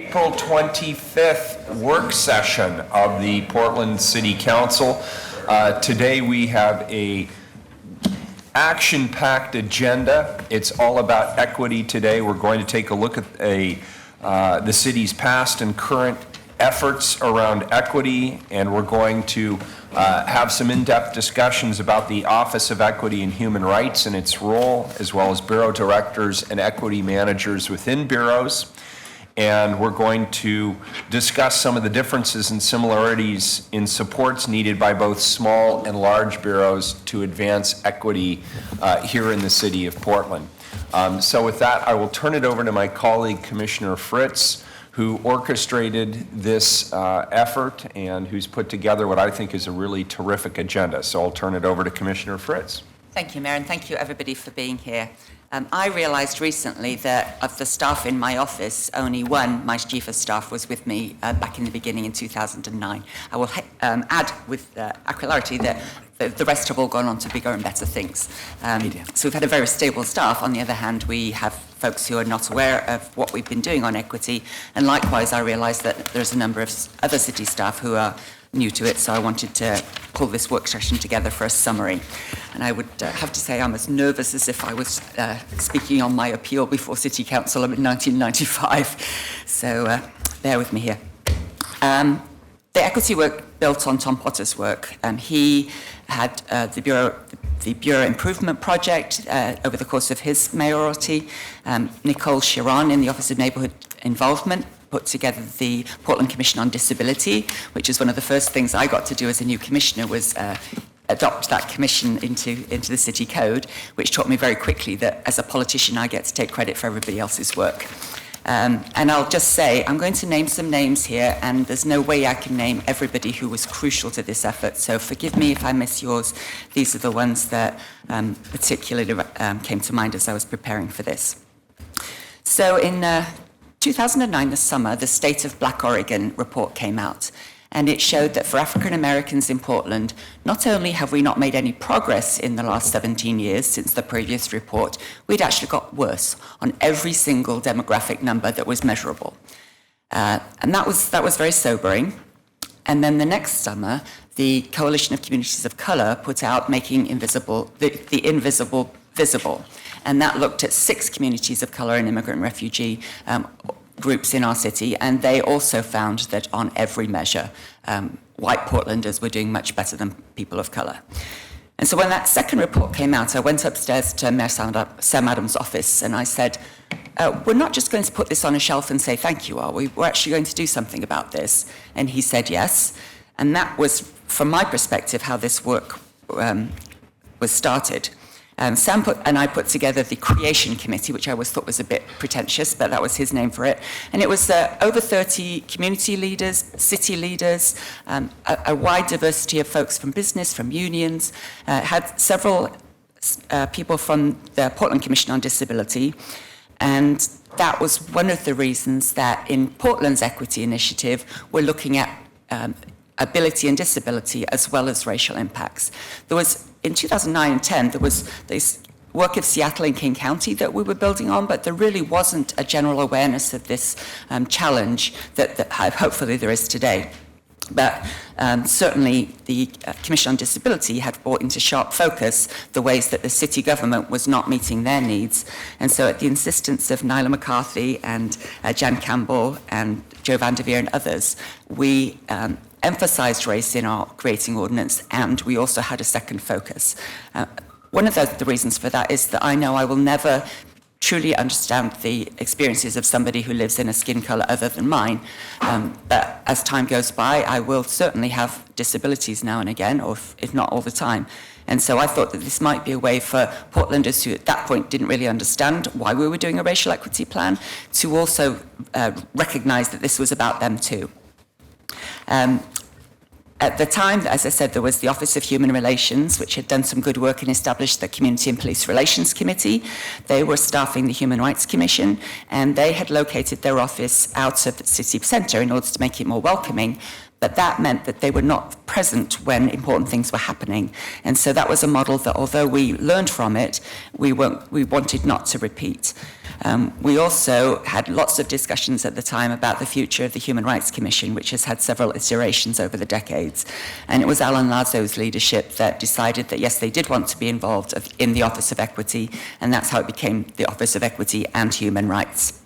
April 25th work session of the Portland City Council. Today we have a action-packed agenda. It's all about equity today. We're going to take a look at the city's past and current efforts around equity, and we're going to have some in-depth discussions about the Office of Equity and Human Rights and its role, as well as bureau directors and equity managers within bureaus. And we're going to discuss some of the differences and similarities in supports needed by both small and large bureaus to advance equity here in the city of Portland. So with that, I will turn it over to my colleague, Commissioner Fritz, who orchestrated this effort and who's put together what I think is a really terrific agenda. So I'll turn it over to Commissioner Fritz. Thank you, Mayor, and thank you everybody for being here. I realized recently that of the staff in my office, only one, my chief of staff, was with me back in the beginning in 2009. I will add with accularity that the rest have all gone on to bigger and better things. So we've had a very stable staff. On the other hand, we have folks who are not aware of what we've been doing on equity. And likewise, I realized that there's a number of other city staff who are new to it, so I wanted to pull this work session together for a summary. And I would have to say I'm as nervous as if I was speaking on my appeal before City Council in 1995. So bear with me here. The equity work built on Tom Potter's work. He had the Bureau Improvement Project over the course of his mayoralty. Nicole Chiron in the Office of Neighbourhood Involvement put together the Portland Commission on Disability, which is one of the first things I got to do as a new commissioner was adopt that commission into the city code, which taught me very quickly that as a politician I get to take credit for everybody else's work. And I'll just say, I'm going to name some names here, and there's no way I can name everybody who was crucial to this effort, so forgive me if I miss yours. These are the ones that particularly came to mind as I was preparing for this. So in 2009, this summer, the State of Black Oregon report came out, and it showed that for African Americans in Portland, not only have we not made any progress in the last 17 years since the previous report, we'd actually got worse on every single demographic number that was measurable. And that was very sobering. And then the next summer, the Coalition of Communities of Color put out Making Invisible, the Invisible Visible. And that looked at 6 communities of color and immigrant refugee groups in our city, and they also found that on every measure, white Portlanders were doing much better than people of color. And so when that second report came out, I went upstairs to Mayor Sam Adams' office, and I said, we're not just going to put this on a shelf and say thank you, are we? We're actually going to do something about this. And he said yes. And that was, from my perspective, how this work was started. Sam and I put together the Creation Committee, which I always thought was a bit pretentious, but that was his name for it. And it was over 30 community leaders, city leaders, a wide diversity of folks from business, from unions, had several people from the Portland Commission on Disability. And that was one of the reasons that in Portland's Equity Initiative, we're looking at ability and disability as well as racial impacts. There was, in 2009 and 10, there was this work of Seattle and King County that we were building on, but there really wasn't a general awareness of this challenge that hopefully there is today. But certainly the Commission on Disability had brought into sharp focus the ways that the city government was not meeting their needs. And so at the insistence of Nyla McCarthy and Jan Campbell and Joe Van Der Veer and others, we emphasized race in our creating ordinance, and we also had a second focus. One of the reasons for that is that I know I will never truly understand the experiences of somebody who lives in a skin color other than mine, but as time goes by, I will certainly have disabilities now and again, or if not all the time. And so I thought that this might be a way for Portlanders who at that point didn't really understand why we were doing a racial equity plan to also recognize that this was about them too. At the time, as I said, there was the Office of Human Relations, which had done some good work and established the Community and Police Relations Committee. They were staffing the Human Rights Commission, and they had located their office out of the city centre in order to make it more welcoming. But that meant that they were not present when important things were happening. And so that was a model that, although we learned from it, we wanted not to repeat. We also had lots of discussions at the time about the future of the Human Rights Commission, which has had several iterations over the decades. And it was Alan Lazo's leadership that decided that, yes, they did want to be involved in the Office of Equity, and that's how it became the Office of Equity and Human Rights.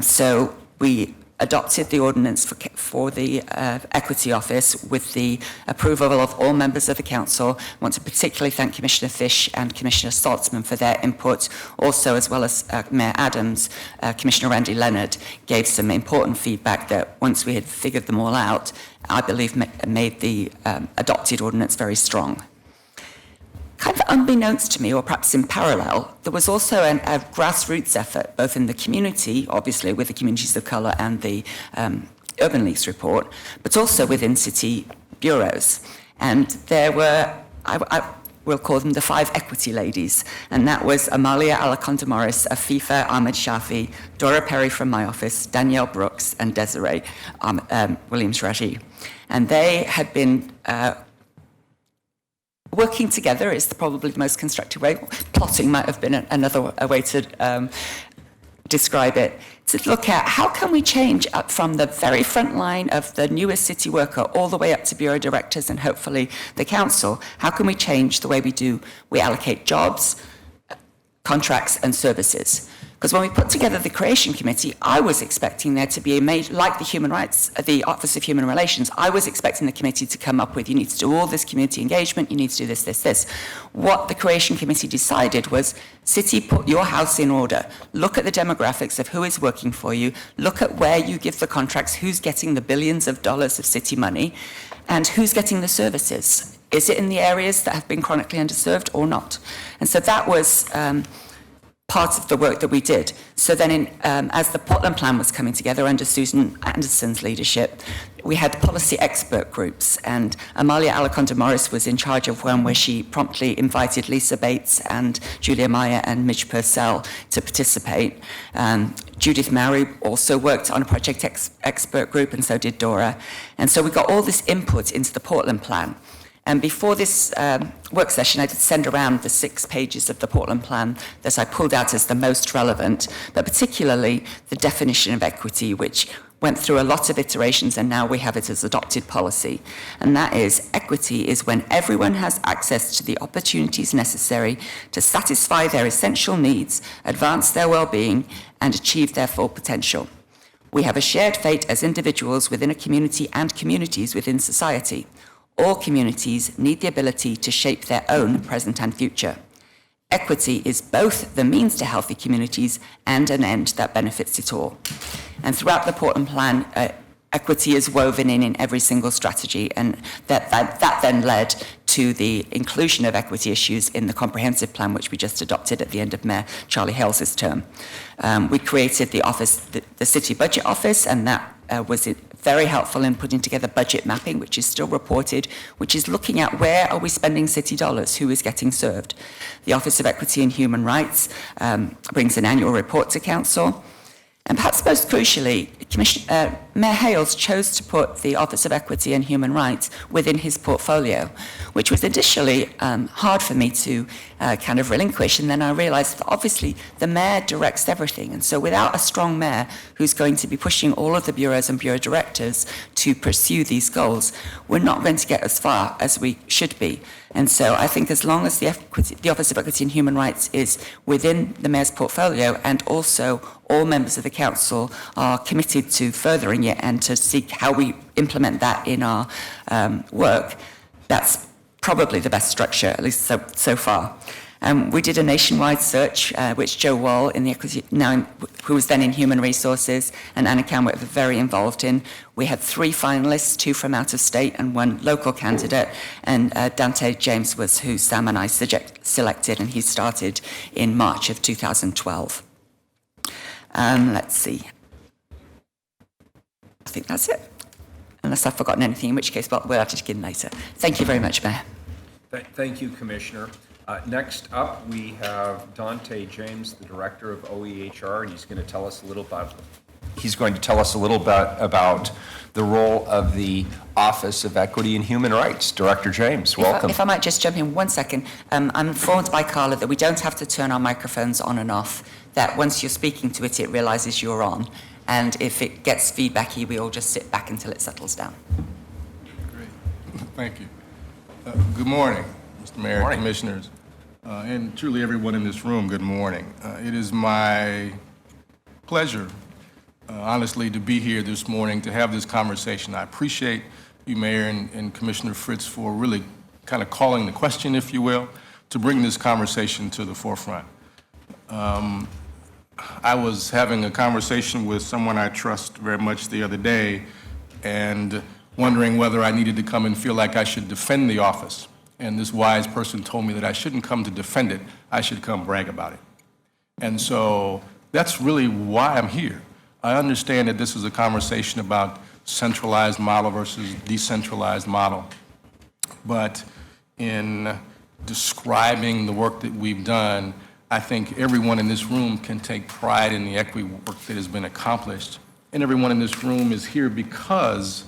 So we adopted the ordinance for the Equity Office with the approval of all members of the Council. I want to particularly thank Commissioner Fish and Commissioner Saltzman for their input. Also, as well as Mayor Adams, Commissioner Randy Leonard gave some important feedback that once we had figured them all out, I believe made the adopted ordinance very strong. Kind of unbeknownst to me, or perhaps in parallel, there was also a grassroots effort, both in the community, obviously with the communities of colour and the Urban Leagues report, but also within city bureaus. And there were, I will call them the 5 equity ladies, and that was Amalia Alaconda Morris, Afifa Ahmed Shafi, Dora Perry from my office, Danielle Brooks, and Desiree Williams-Raji. And they had been working together is probably the most constructive way. Plotting might have been another way to describe it. To look at how can we change up from the very front line of the newest city worker all the way up to bureau directors and hopefully the council. How can we change the way we allocate jobs, contracts and services? Because when we put together the creation committee, I was expecting there to be like the Human Rights, the Office of Human Relations, I was expecting the committee to come up with, you need to do all this community engagement, you need to do this, this, this. What the creation committee decided was, city, put your house in order. Look at the demographics of who is working for you, look at where you give the contracts, who's getting the billions of dollars of city money, and who's getting the services. Is it in the areas that have been chronically underserved or not? And so that was part of the work that we did. So then as the Portland Plan was coming together under Susan Anderson's leadership, we had policy expert groups, and Amalia Alaconda Morris was in charge of one where she promptly invited Lisa Bates and Julia Meyer and Midge Purcell to participate. Judith Mowry also worked on a project expert group, and so did Dora. And so we got all this input into the Portland Plan. And before this work session, I did send around the 6 pages of the Portland Plan that I pulled out as the most relevant, but particularly the definition of equity, which went through a lot of iterations, and now we have it as adopted policy. And that is, equity is when everyone has access to the opportunities necessary to satisfy their essential needs, advance their well-being, and achieve their full potential. We have a shared fate as individuals within a community and communities within society. All communities need the ability to shape their own present and future. Equity is both the means to healthy communities and an end that benefits it all. And throughout the Portland Plan, equity is woven in every single strategy, and that then led to the inclusion of equity issues in the comprehensive plan, which we just adopted at the end of Mayor Charlie Hales' term. We created the City Budget Office, and that was very helpful in putting together budget mapping, which is still reported, which is looking at where are we spending city dollars, who is getting served. The Office of Equity and Human Rights brings an annual report to Council. And perhaps most crucially, Mayor Hales chose to put the Office of Equity and Human Rights within his portfolio, which was initially hard for me to kind of relinquish. And then I realized that obviously the mayor directs everything. And so without a strong mayor who's going to be pushing all of the bureaus and bureau directors to pursue these goals, we're not going to get as far as we should be. And so I think as long as the Office of Equity and Human Rights is within the Mayor's portfolio, and also all members of the Council are committed to furthering it and to seek how we implement that in our work, that's probably the best structure, at least so far. We did a nationwide search, which Joe Wall, who was then in Human Resources, and Anna Canwick were very involved in. We had 3 finalists, 2 from out of state and 1 local candidate, and Dante James was who Sam and I selected, and he started in March of 2012. Let's see. I think that's it. Unless I've forgotten anything, in which case we'll have to begin later. Thank you very much, Mayor. Thank you, Commissioner. Next up, we have Dante James, the Director of OEHR, and he's going to tell us a little about he's going to tell us a little bit about the role of the Office of Equity and Human Rights. Director James, welcome. If I might just jump in 1 second. I'm informed by Carla that we don't have to turn our microphones on and off, that once you're speaking to it, it realizes you're on. And if it gets feedbacky, we all just sit back until it settles down. Great. Thank you. Good morning, Mr. Mayor, Morning. Commissioners, and truly everyone in this room, good morning. It is my pleasure, honestly, to be here this morning to have this conversation. I appreciate you, Mayor, and Commissioner Fritz, for really kind of calling the question, if you will, to bring this conversation to the forefront. I was having a conversation with someone I trust very much the other day and wondering whether I needed to come and feel like I should defend the office. And this wise person told me that I shouldn't come to defend it, I should come brag about it. And so that's really why I'm here. I understand that this is a conversation about centralized model versus decentralized model. But in describing the work that we've done, I think everyone in this room can take pride in the equity work that has been accomplished. And everyone in this room is here because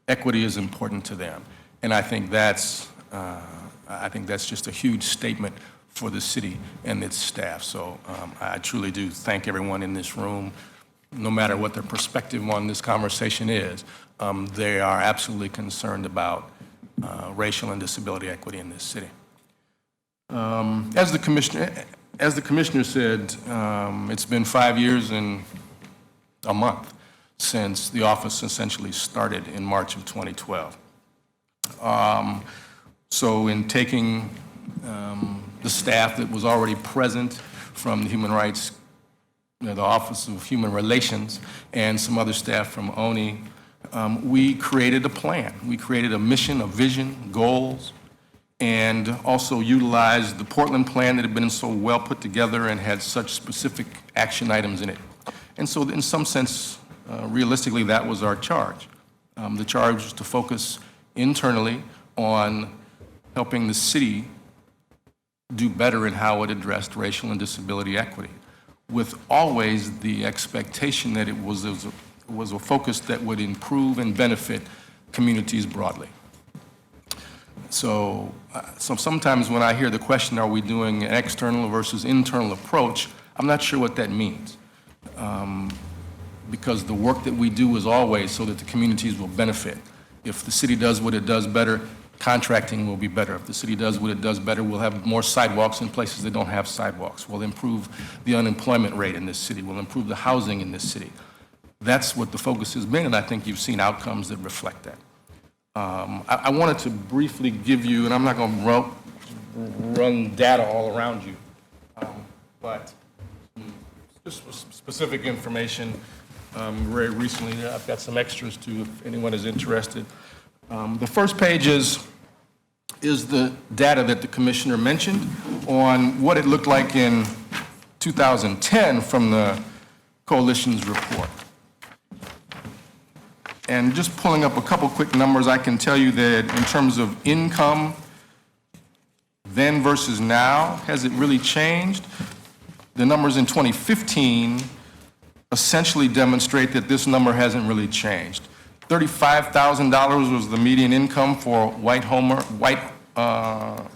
equity is important to them. And I think that's just a huge statement for the city and its staff. So I truly do thank everyone in this room, no matter what their perspective on this conversation is. They are absolutely concerned about racial and disability equity in this city. As the commissioner said, it's been 5 years and a month since the office essentially started in March of 2012. So in taking the staff that was already present from the Human Rights, the Office of Human Relations, and some other staff from ONI, we created a plan. We created a mission, a vision, goals, and also utilized the Portland plan that had been so well put together and had such specific action items in it. And so in some sense, realistically, that was our charge. The charge was to focus internally on helping the city do better in how it addressed racial and disability equity, with always the expectation that it was a focus that would improve and benefit communities broadly. So sometimes when I hear the question, are we doing an external versus internal approach, I'm not sure what that means. Because the work that we do is always so that the communities will benefit. If the city does what it does better, contracting will be better. If the city does what it does better, we'll have more sidewalks in places that don't have sidewalks. We'll improve the unemployment rate in this city. We'll improve the housing in this city. That's what the focus has been, and I think you've seen outcomes that reflect that. I wanted to briefly give you, and I'm not going to run data all around you, but just specific information. Very recently, I've got some extras too, if anyone is interested. The first page is the data that the commissioner mentioned on what it looked like in 2010 from the coalition's report. And just pulling up a couple quick numbers, I can tell you that in terms of income, then versus now, has it really changed? The numbers in 2015 essentially demonstrate that this number hasn't really changed. $35,000 was the median income for white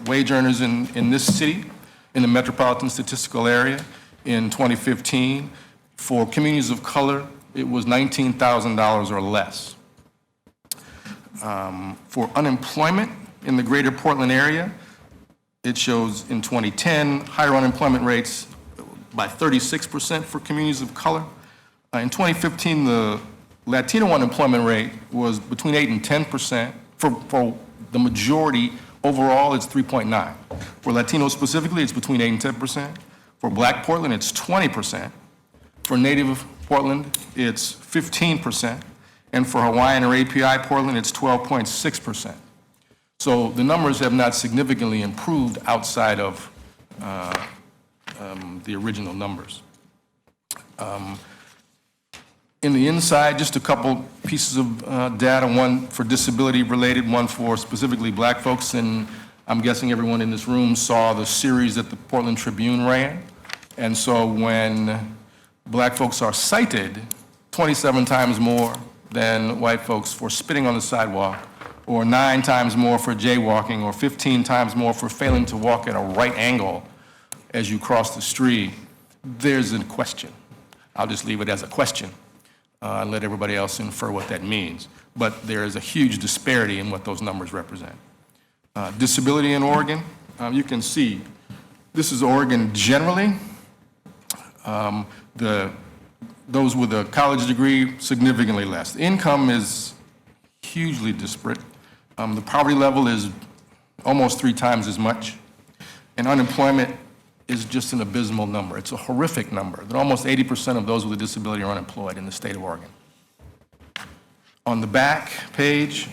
wage earners in this city, in the metropolitan statistical area in 2015. For communities of color, it was $19,000 or less. For unemployment in the greater Portland area, it shows in 2010 higher unemployment rates by 36% for communities of color. In 2015, the Latino unemployment rate was between 8 and 10%. For the majority, overall, it's 3.9. For Latinos specifically, it's between 8 and 10%. For Black Portland, it's 20%. For Native Portland, it's 15%. And for Hawaiian or API Portland, it's 12.6%. So the numbers have not significantly improved outside of the original numbers. In the inside, just a couple pieces of data, one for disability related, one for specifically Black folks, and I'm guessing everyone in this room saw the series that the Portland Tribune ran. And so when Black folks are cited 27 times more than white folks for spitting on the sidewalk, or 9 times more for jaywalking, or 15 times more for failing to walk at a right angle as you cross the street, there's a question. I'll just leave it as a question and let everybody else infer what that means. But there is a huge disparity in what those numbers represent. Disability in Oregon, you can see this is Oregon generally. Those with a college degree, significantly less. The income is hugely disparate. The poverty level is almost 3 times as much. And unemployment is just an abysmal number. It's a horrific number, that almost 80% of those with a disability are unemployed in the state of Oregon. On the back page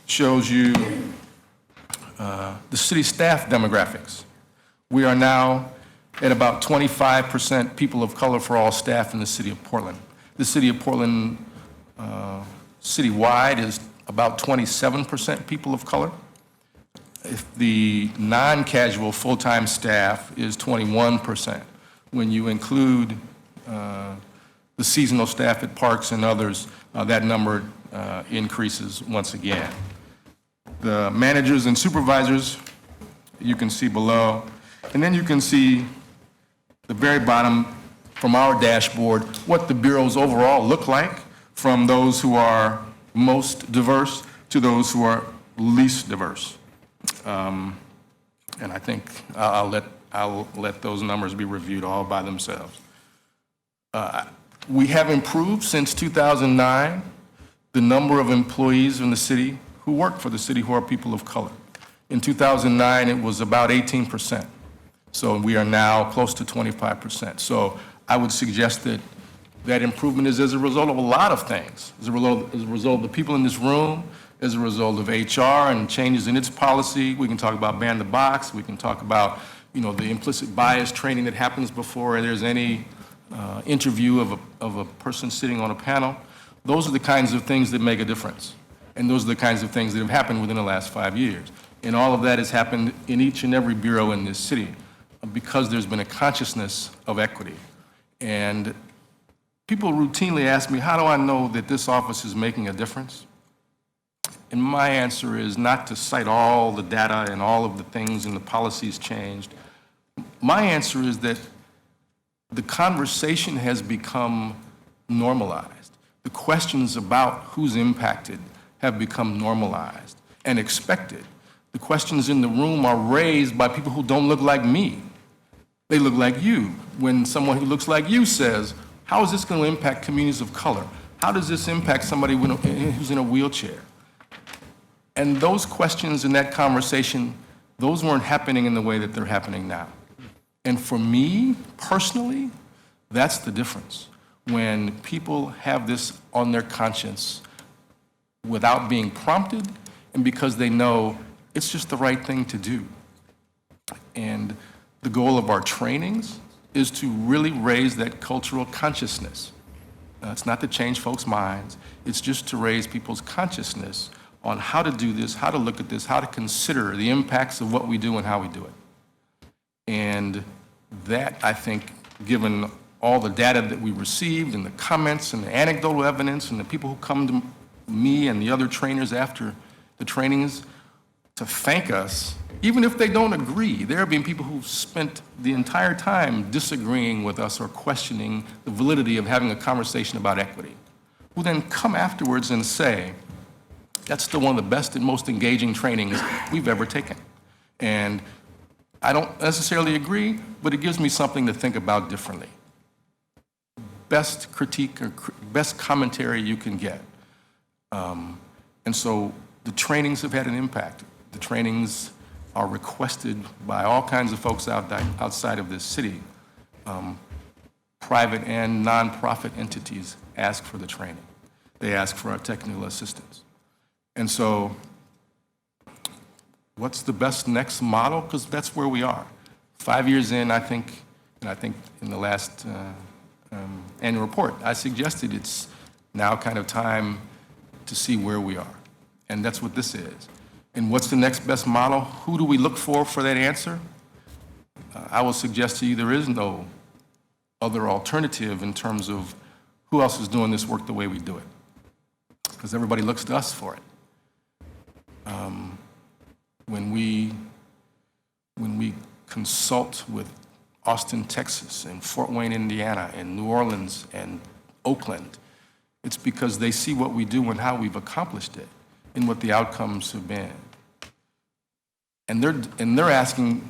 shows you the city staff demographics. We are now at about 25% people of color for all staff in the city of Portland. The city of Portland, citywide, is about 27% people of color. If the non-casual full-time staff is 21%. When you include the seasonal staff at parks and others, that number increases once again. The managers and supervisors, you can see below. And then you can see the very bottom from our dashboard, what the bureaus overall look like, from those who are most diverse to those who are least diverse. And I think I'll let those numbers be reviewed all by themselves. We have improved since 2009 the number of employees in the city who work for the city who are people of color. In 2009, it was about 18%. So we are now close to 25%. So I would suggest that that improvement is as a result of a lot of things, as a result of the people in this room, as a result of HR and changes in its policy. We can talk about ban the box. We can talk about, the implicit bias training that happens before there's any interview of a person sitting on a panel. Those are the kinds of things that make a difference. And those are the kinds of things that have happened within the last 5 years. And all of that has happened in each and every bureau in this city because there's been a consciousness of equity. And people routinely ask me, how do I know that this office is making a difference? And my answer is not to cite all the data and all of the things and the policies changed. My answer is that the conversation has become normalized. The questions about who's impacted have become normalized and expected. The questions in the room are raised by people who don't look like me. They look like you. When someone who looks like you says, how is this going to impact communities of color? How does this impact somebody who's in a wheelchair? And those questions in that conversation, those weren't happening in the way that they're happening now. And for me, personally, that's the difference. When people have this on their conscience without being prompted and because they know it's just the right thing to do. And the goal of our trainings is to really raise that cultural consciousness. It's not to change folks' minds. It's just to raise people's consciousness on how to do this, how to look at this, how to consider the impacts of what we do and how we do it. And that, I think, given all the data that we received and the comments and the anecdotal evidence and the people who come to me and the other trainers after the trainings to thank us, even if they don't agree. There have been people who've spent the entire time disagreeing with us or questioning the validity of having a conversation about equity, who then come afterwards and say, that's still one of the best and most engaging trainings we've ever taken. And I don't necessarily agree, but it gives me something to think about differently. Best critique or best commentary you can get. And so the trainings have had an impact. The trainings are requested by all kinds of folks outside of this city. Private and nonprofit entities ask for the training. They ask for our technical assistance. And so what's the best next model? Because that's where we are. 5 years in, I think in the last annual report, I suggested it's now kind of time to see where we are. And that's what this is. And what's the next best model? Who do we look for that answer? I will suggest to you there is no other alternative in terms of who else is doing this work the way we do it? Because everybody looks to us for it. When we consult with Austin, Texas, and Fort Wayne, Indiana, and New Orleans, and Oakland, it's because they see what we do and how we've accomplished it and what the outcomes have been. And they're asking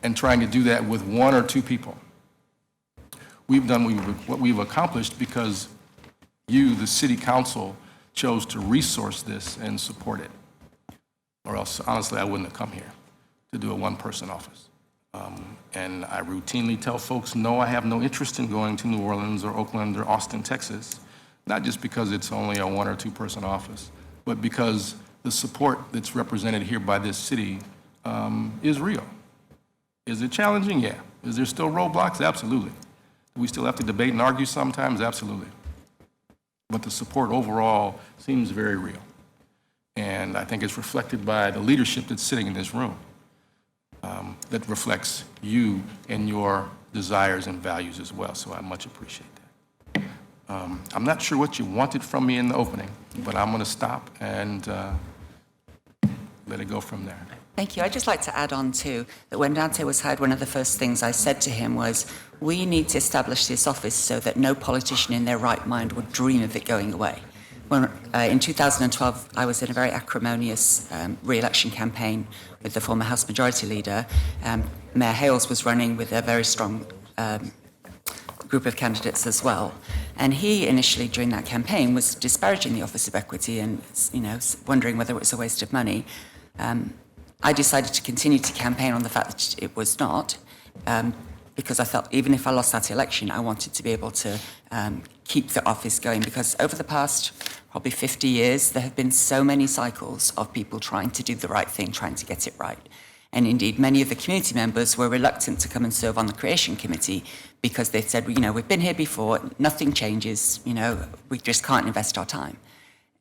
and trying to do that with one or two people. We've done what we've accomplished because you, the city council, chose to resource this and support it. Or else, honestly, I wouldn't have come here to do a one-person office. And I routinely tell folks, no, I have no interest in going to New Orleans or Oakland or Austin, Texas, not just because it's only a one or two person office, but because the support that's represented here by this city is real. Is it challenging? Yeah. Is there still roadblocks? Absolutely. Do we still have to debate and argue sometimes? Absolutely. But the support overall seems very real. And I think it's reflected by the leadership that's sitting in this room. That reflects you and your desires and values as well, so I much appreciate that. I'm not sure what you wanted from me in the opening, but I'm going to stop and let it go from there. Thank you. I'd just like to add on too that when Dante was hired, one of the first things I said to him was, we need to establish this office so that no politician in their right mind would dream of it going away. When, in 2012, I was in a very acrimonious re-election campaign with the former House Majority Leader. Mayor Hales was running with a very strong group of candidates as well. And he initially, during that campaign, was disparaging the Office of Equity and, wondering whether it was a waste of money. I decided to continue to campaign on the fact that it was not, because I felt even if I lost that election, I wanted to be able to keep the office going, because over the past probably 50 years, there have been so many cycles of people trying to do the right thing, trying to get it right. And indeed, many of the community members were reluctant to come and serve on the creation committee because they said, we've been here before, nothing changes, we just can't invest our time.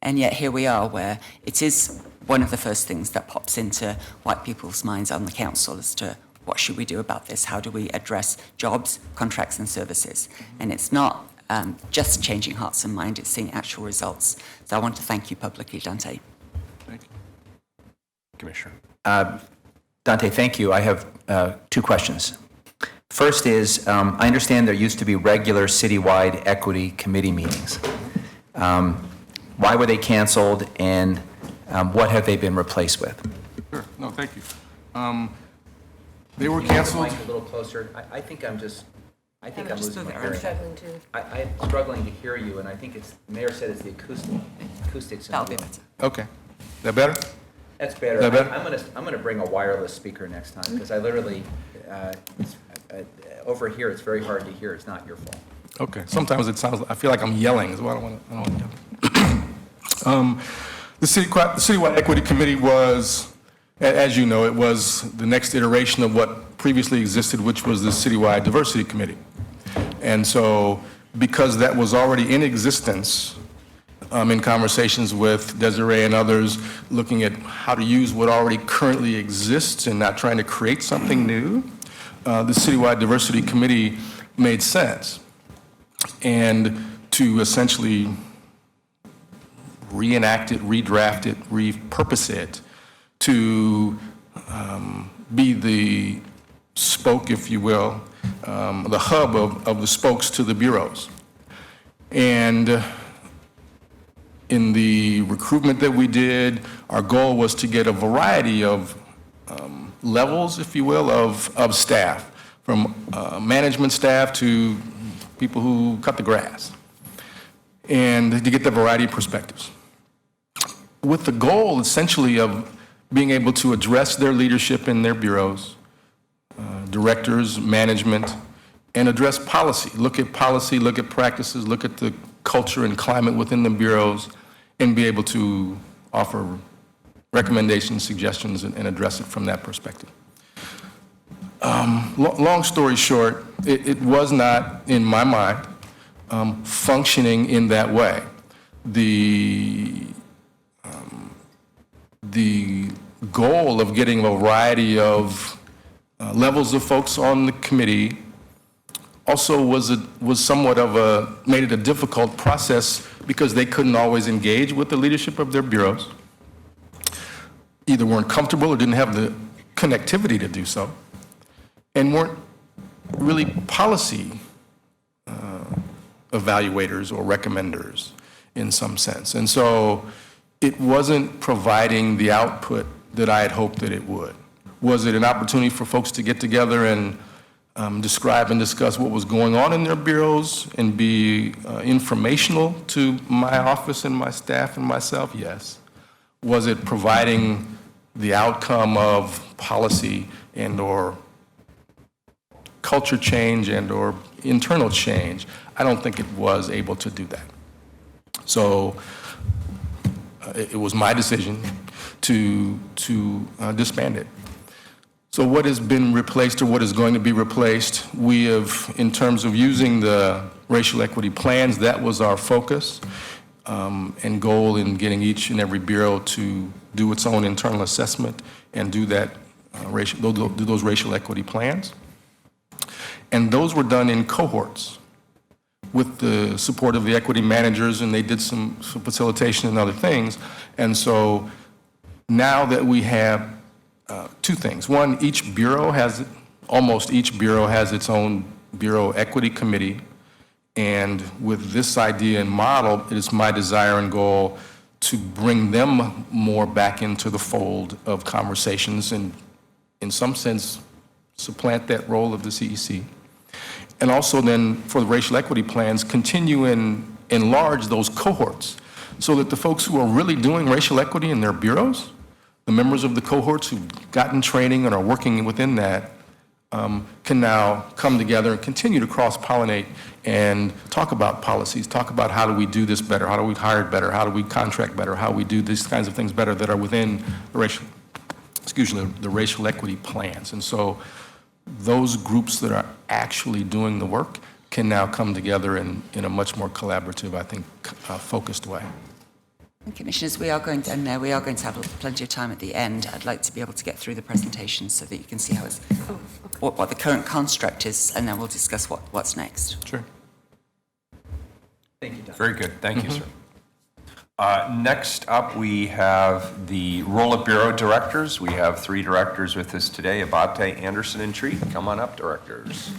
And yet here we are, where it is one of the first things that pops into white people's minds on the council as to what should we do about this? How do we address jobs, contracts, and services? And it's not just changing hearts and minds, it's seeing actual results. So I want to thank you publicly, Dante. Thank you. Commissioner. Dante, thank you. I have two questions. First is, I understand there used to be regular citywide equity committee meetings. Why were they canceled, and what have they been replaced with? Sure. No, thank you. They were canceled. A little closer. I think I'm losing my hearing. Struggling to. I'm struggling to hear you, and I think the mayor said it's the acoustics. That'll be better. Okay. That better? That's better. That better? I'm gonna bring a wireless speaker next time, because I literally, over here, it's very hard to hear. It's not your fault. Okay. Sometimes it sounds, I feel like I'm yelling as well. I don't want to yell. The Citywide Equity Committee was, as you know, it was the next iteration of what previously existed, which was the Citywide Diversity Committee. And so, because that was already in existence, in conversations with Desiree and others, looking at how to use what already currently exists and not trying to create something new, the Citywide Diversity Committee made sense. And to essentially reenact it, redraft it, repurpose it to be the spoke, if you will, the hub of the spokes to the bureaus. And in the recruitment that we did, our goal was to get a variety of levels, if you will, of staff, from management staff to people who cut the grass, and to get the variety of perspectives, with the goal essentially of being able to address their leadership in their bureaus, directors, management, and address policy. Look at policy, look at practices, look at the culture and climate within the bureaus, and be able to offer recommendations, suggestions, and address it from that perspective. Long story short, it was not, in my mind, functioning in that way. The goal of getting a variety of levels of folks on the committee also was somewhat of made it a difficult process because they couldn't always engage with the leadership of their bureaus, either weren't comfortable or didn't have the connectivity to do so, and weren't really policy evaluators or recommenders in some sense. And so it wasn't providing the output that I had hoped that it would. Was it an opportunity for folks to get together and describe and discuss what was going on in their bureaus and be informational to my office and my staff and myself? Yes. Was it providing the outcome of policy and or culture change and or internal change? I don't think it was able to do that. So it was my decision to disband it. So what has been replaced or what is going to be replaced, we have, in terms of using the racial equity plans, that was our focus and goal in getting each and every bureau to do its own internal assessment and do that do those racial equity plans. And those were done in cohorts with the support of the equity managers, and they did some facilitation and other things. And so now that we have two things. One, almost each bureau has its own bureau equity committee. And with this idea and model, it is my desire and goal to bring them more back into the fold of conversations and, in some sense, supplant that role of the CEC. And also then, for the racial equity plans, continue and enlarge those cohorts so that the folks who are really doing racial equity in their bureaus, the members of the cohorts who've gotten training and are working within that, can now come together and continue to cross-pollinate and talk about policies, talk about how do we do this better, how do we hire better, how do we contract better, how we do these kinds of things better that are within the racial equity plans. And so those groups that are actually doing the work can now come together in a much more collaborative, I think, focused way. And Commissioners, we are going to have plenty of time at the end. I'd like to be able to get through the presentation so that you can see how it's, what the current construct is, and then we'll discuss what's next. Sure. Thank you, Don. Very good. Thank you, sir. Next up, we have the role of bureau directors. We have 3 directors with us today, Abate, Anderson, and Treat. Come on up, directors.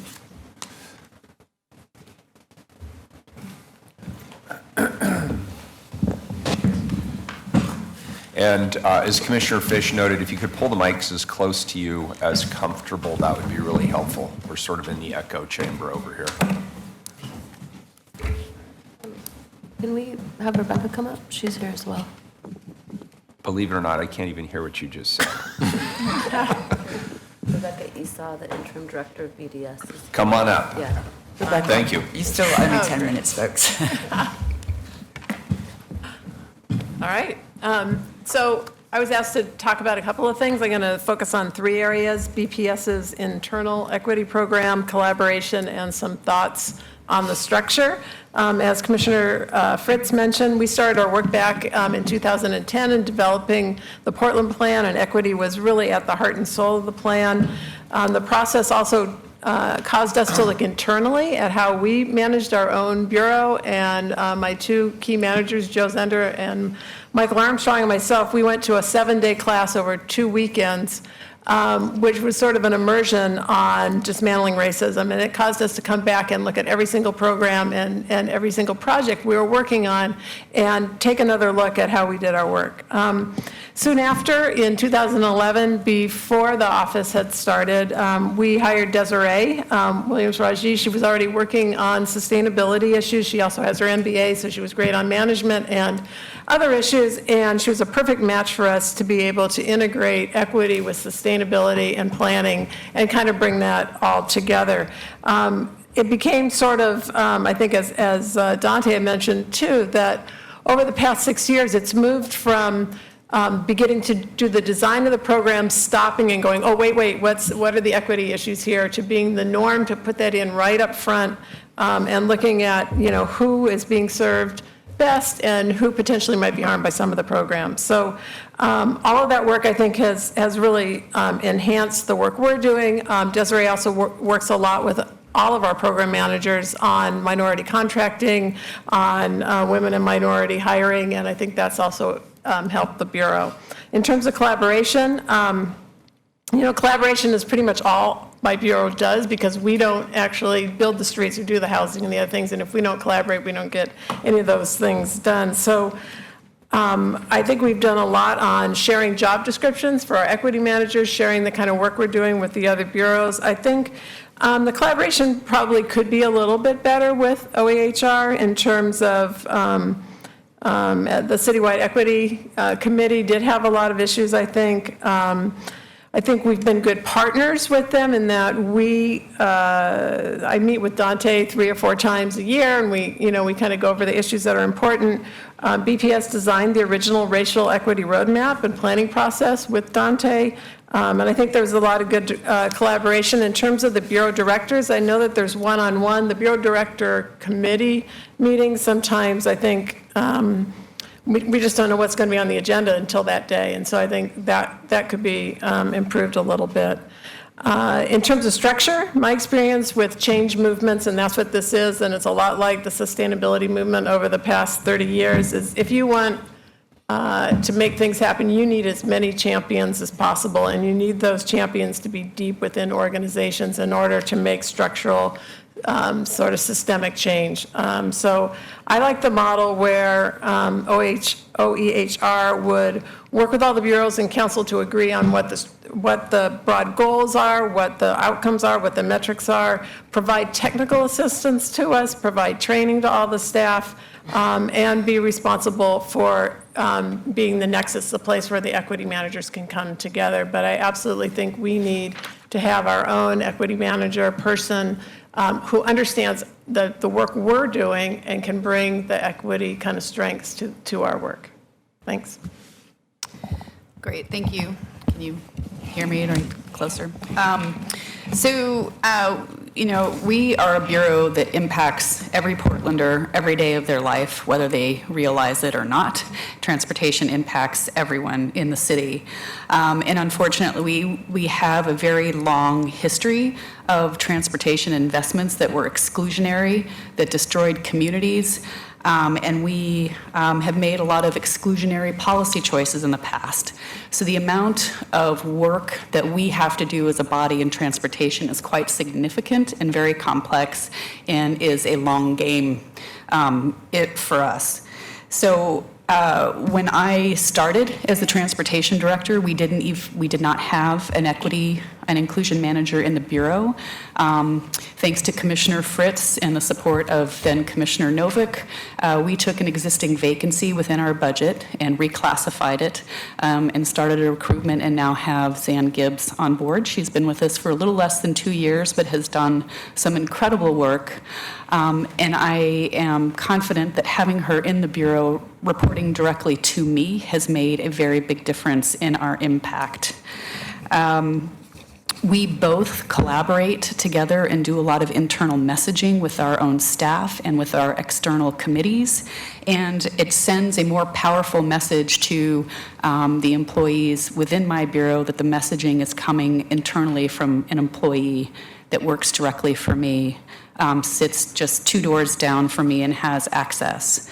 And as Commissioner Fish noted, if you could pull the mics as close to you as comfortable, that would be really helpful. We're sort of in the echo chamber over here. Can we have Rebecca come up? She's here as well. Believe it or not, I can't even hear what you just said. Rebecca Esau, the interim director of BDS. Come on up. Yeah. Rebecca. Thank you. You still only 10 minutes, folks. All right. So I was asked to talk about a couple of things. I'm going to focus on 3 areas: BPS's internal equity program, collaboration, and some thoughts on the structure. As Commissioner Fritz mentioned, we started our work back in 2010 in developing the Portland Plan, and equity was really at the heart and soul of the plan. The process also caused us to look internally at how we managed our own bureau, and my 2 key managers, Joe Zender and Michael Armstrong, and myself, we went to a 7-day class over 2 weekends, which was sort of an immersion on dismantling racism. And it caused us to come back and look at every single program and every single project we were working on and take another look at how we did our work. Soon after, in 2011, before the office had started, we hired Desiree Williams-Raji. She was already working on sustainability issues. She also has her MBA, so she was great on management and other issues, and she was a perfect match for us to be able to integrate equity with sustainability and planning and kind of bring that all together. It became sort of, I think as Dante had mentioned too, that over the past 6 years, it's moved from beginning to do the design of the program, stopping and going, oh, wait, what are the equity issues here, to being the norm to put that in right up front and looking at, who is being served best and who potentially might be harmed by some of the programs. So all of that work, I think, has really enhanced the work we're doing. Desiree also works a lot with all of our program managers on minority contracting, on women and minority hiring, and I think that's also helped the Bureau. In terms of collaboration, collaboration is pretty much all my Bureau does, because we don't actually build the streets or do the housing and the other things, and if we don't collaborate, we don't get any of those things done. So I think we've done a lot on sharing job descriptions for our equity managers, sharing the kind of work we're doing with the other bureaus. I think the collaboration probably could be a little bit better with OEHR in terms of the Citywide Equity Committee did have a lot of issues, I think. I think we've been good partners with them in that I meet with Dante 3 or 4 times a year, and we kind of go over the issues that are important. BPS designed the original racial equity roadmap and planning process with Dante, and I think there's a lot of good collaboration. In terms of the Bureau directors, I know that there's one-on-one. The Bureau Director Committee meetings, sometimes I think we just don't know what's going to be on the agenda until that day, and so I think that could be improved a little bit. In terms of structure, my experience with change movements, and that's what this is, and it's a lot like the sustainability movement over the past 30 years, is if you want to make things happen, you need as many champions as possible, and you need those champions to be deep within organizations in order to make structural sort of systemic change. So I like the model where OEHR would work with all the bureaus and council to agree on what the broad goals are, what the outcomes are, what the metrics are, provide technical assistance to us, provide training to all the staff, and be responsible for being the nexus, the place where the equity managers can come together. But I absolutely think we need to have our own equity manager person who understands the work we're doing and can bring the equity kind of strengths to our work. Thanks. Great, thank you. Can you hear me or closer? We are a bureau that impacts every Portlander every day of their life, whether they realize it or not. Transportation impacts everyone in the city. And unfortunately, we have a very long history of transportation investments that were exclusionary, that destroyed communities. And we have made a lot of exclusionary policy choices in the past. So the amount of work that we have to do as a body in transportation is quite significant and very complex, and is a long game for us. So when I started as the transportation director, we did not have an equity and inclusion manager in the bureau. Thanks to Commissioner Fritz and the support of then Commissioner Novick, we took an existing vacancy within our budget and reclassified it, and started a recruitment, and now have Zan Gibbs on board. She's been with us for a little less than 2 years, but has done some incredible work. And I am confident that having her in the bureau reporting directly to me has made a very big difference in our impact. We both collaborate together and do a lot of internal messaging with our own staff and with our external committees, and it sends a more powerful message to the employees within my bureau that the messaging is coming internally from an employee that works directly for me, sits just 2 doors down from me and has access.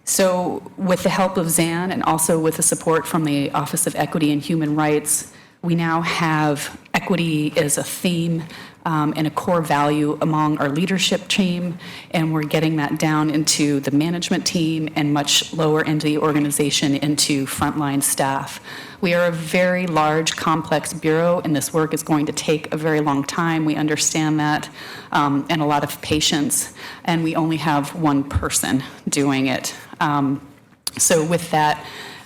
So with the help of Zan and also with the support from the Office of Equity and Human Rights, we now have equity as a theme and a core value among our leadership team, and we're getting that down into the management team and much lower into the organization, into frontline staff. We are a very large, complex bureau, and this work is going to take a very long time. We understand that, and a lot of patience, and we only have one person doing it. So with that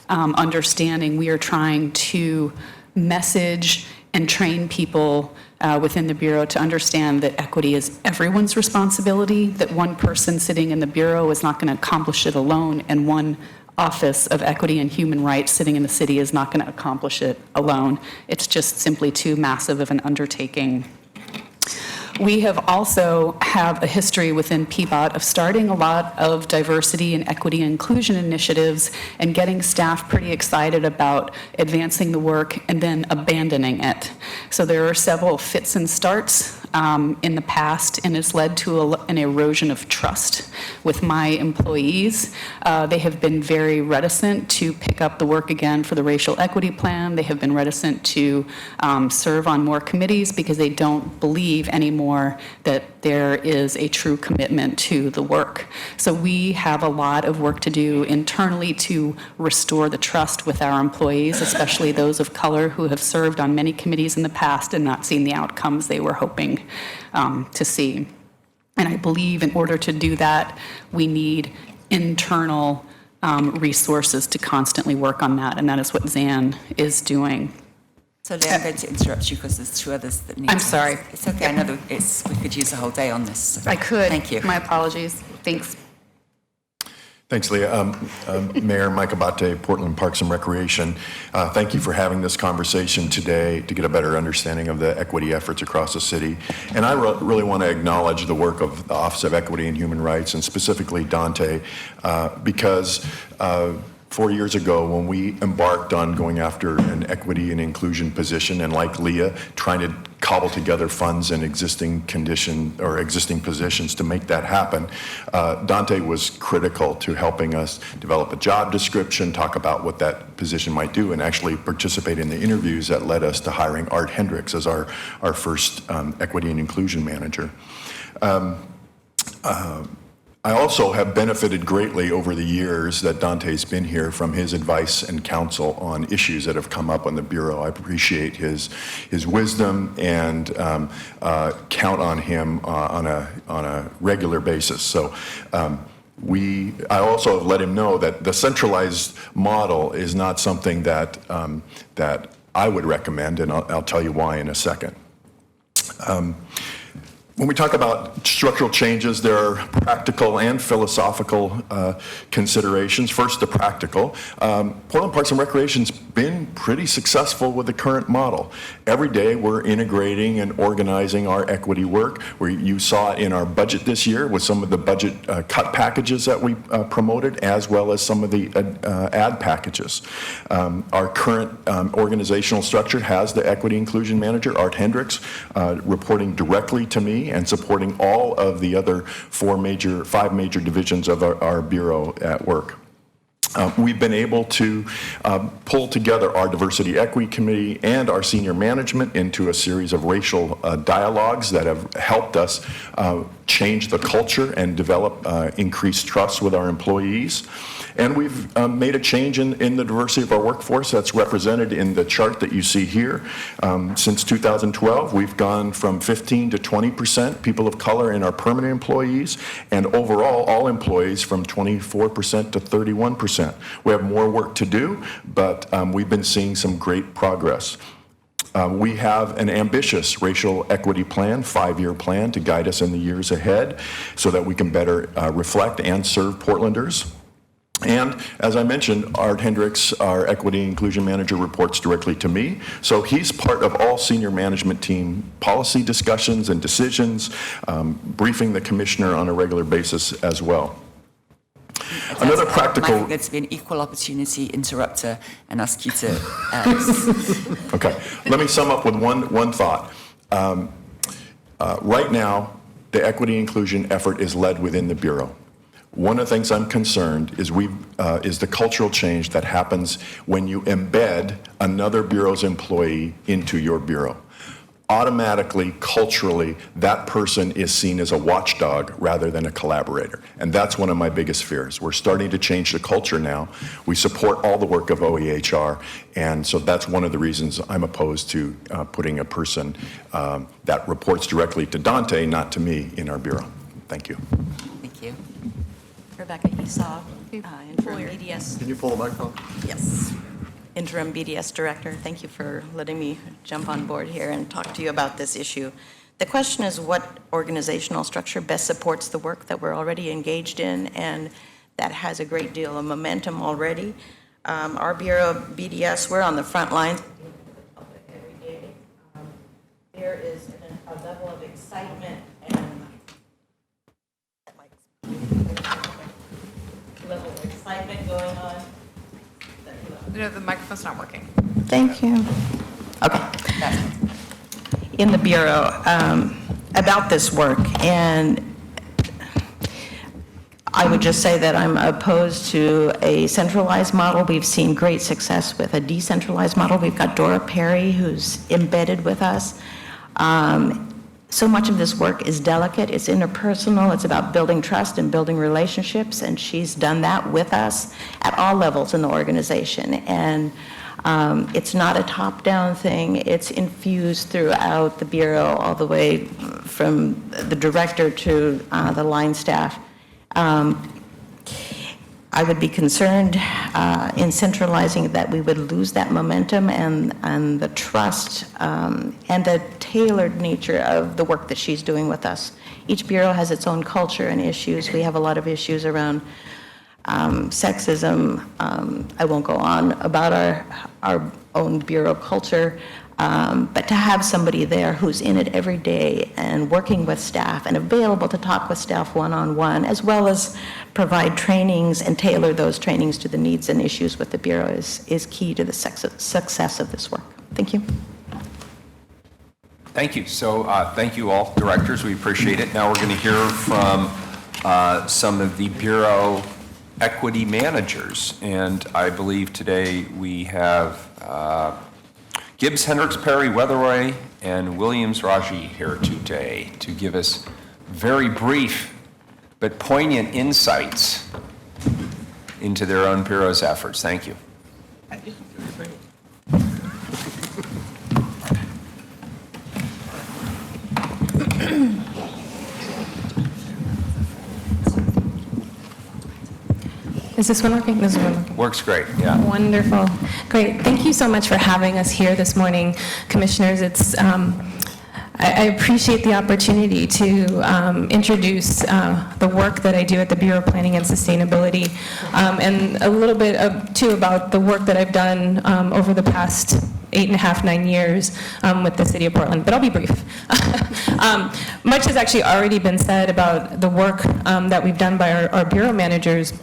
understanding, we are trying to message and train people within the Bureau to understand that equity is everyone's responsibility, that one person sitting in the Bureau is not going to accomplish it alone, and one Office of Equity and Human Rights sitting in the city is not going to accomplish it alone. It's just simply too massive of an undertaking. We have also have a history within PBOT of starting a lot of diversity and equity and inclusion initiatives and getting staff pretty excited about advancing the work and then abandoning it. So there are several fits and starts in the past, and it's led to an erosion of trust with my employees. They have been very reticent to pick up the work again for the racial equity plan. They have been reticent to serve on more committees because they don't believe anymore that there is a true commitment to the work. So we have a lot of work to do internally to restore the trust with our employees, especially those of color who have served on many committees in the past and not seen the outcomes they were hoping to see. And I believe in order to do that, we need internal resources to constantly work on that, and that is what Zan is doing. So Leah, I'm going to interrupt you because there's two others that need I'm to- sorry. It's okay, I know that we could use a whole day on this. I could. Thank you. My apologies. Thanks. Thanks, Leah. Mayor Mike Abate, Portland Parks and Recreation. Thank you for having this conversation today to get a better understanding of the equity efforts across the city. And I really want to acknowledge the work of the Office of Equity and Human Rights, and specifically Dante, because 4 years ago, when we embarked on going after an equity and inclusion position, and like Leah, trying to cobble together funds and existing positions to make that happen, Dante was critical to helping us develop a job description, talk about what that position might do, and actually participate in the interviews that led us to hiring Art Hendricks as our first equity and inclusion manager. I also have benefited greatly over the years that Dante's been here from his advice and counsel on issues that have come up on the Bureau. I appreciate his wisdom and count on him on a regular basis. So I also have let him know that the centralized model is not something that I would recommend, and I'll tell you why in a second. When we talk about structural changes, there are practical and philosophical considerations. First, the practical. Portland Parks and Recreation's been pretty successful with the current model. Every day, we're integrating and organizing our equity work. You saw it in our budget this year with some of the budget cut packages that we promoted, as well as some of the ad packages. Our current organizational structure has the equity inclusion manager, Art Hendricks, reporting directly to me and supporting all of the other five major divisions of our Bureau at work. We've been able to pull together our Diversity Equity Committee and our senior management into a series of racial dialogues that have helped us change the culture and develop increased trust with our employees. And we've made a change in the diversity of our workforce that's represented in the chart that you see here. Since 2012, we've gone from 15 to 20% people of color in our permanent employees, and overall, all employees from 24% to 31%. We have more work to do, but we've been seeing some great progress. We have an ambitious racial equity plan, 5-year plan, to guide us in the years ahead so that we can better reflect and serve Portlanders. And as I mentioned, Art Hendricks, our equity and inclusion manager, reports directly to me. So he's part of all senior management team policy discussions and decisions, briefing the commissioner on a regular basis as well. Another practical... Mike, there's to be an equal opportunity interrupter and ask you to... Okay, let me sum up with one thought. Right now, the equity inclusion effort is led within the Bureau. One of the things I'm concerned is the cultural change that happens when you embed another Bureau's employee into your Bureau. Automatically, culturally, that person is seen as a watchdog rather than a collaborator. And that's one of my biggest fears. We're starting to change the culture now. We support all the work of OEHR, and so that's one of the reasons I'm opposed to putting a person that reports directly to Dante, not to me, in our Bureau. Thank you. Thank you. Rebecca Esau, interim BDS. Can you pull the microphone? Yes. Interim BDS Director. Thank you for letting me jump on board here and talk to you about this issue. The question is, what organizational structure best supports the work that we're already engaged in and that has a great deal of momentum already? Our Bureau of BDS, we're on the front lines every day. There is a level of excitement and level of excitement going on. No, the microphone's not working. Thank you. Okay. In the Bureau, about this work, and I would just say that I'm opposed to a centralized model. We've seen great success with a decentralized model. We've got Dora Perry, who's embedded with us. So much of this work is delicate, it's interpersonal, it's about building trust and building relationships, and she's done that with us at all levels in the organization. And it's not a top-down thing, it's infused throughout the Bureau, all the way from the director to the line staff. I would be concerned in centralizing that we would lose that momentum and the trust and the tailored nature of the work that she's doing with us. Each bureau has its own culture and issues. We have a lot of issues around sexism. I won't go on about our own bureau culture, but to have somebody there who's in it every day and working with staff and available to talk with staff one-on-one, as well as provide trainings and tailor those trainings to the needs and issues with the Bureau is key to the success of this work. Thank you. Thank you. So thank you all, directors. We appreciate it. Now we're going to hear from some of the Bureau equity managers. And I believe today we have Gibbs, Hendricks, Perry, Weatherway, and Williams Raji here today to give us very brief but poignant insights into their own Bureau's efforts. Thank you. Is this one working? This is one working. Works great, yeah. Wonderful. Great. Thank you so much for having us here this morning, Commissioners. It's I appreciate the opportunity to introduce the work that I do at the Bureau of Planning and Sustainability, and a little bit too about the work that I've done over the past 8.5, 9 years with the City of Portland, but I'll be brief. Much has actually already been said about the work that we've done by our Bureau managers.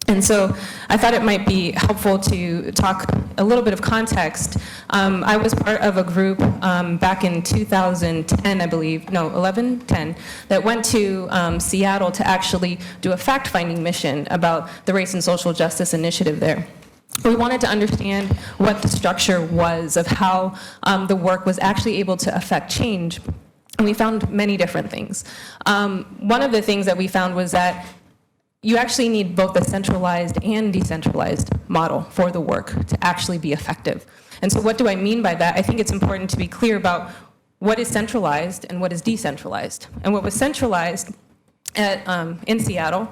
And so I thought it might be helpful to talk a little bit of context. I was part of a group back in 2010, I believe, no, 10, that went to Seattle to actually do a fact-finding mission about the Race and Social Justice Initiative there. We wanted to understand what the structure was of how the work was actually able to affect change. And we found many different things. One of the things that we found was that you actually need both a centralized and decentralized model for the work to actually be effective. And so what do I mean by that? I think it's important to be clear about what is centralized and what is decentralized. And what was centralized in Seattle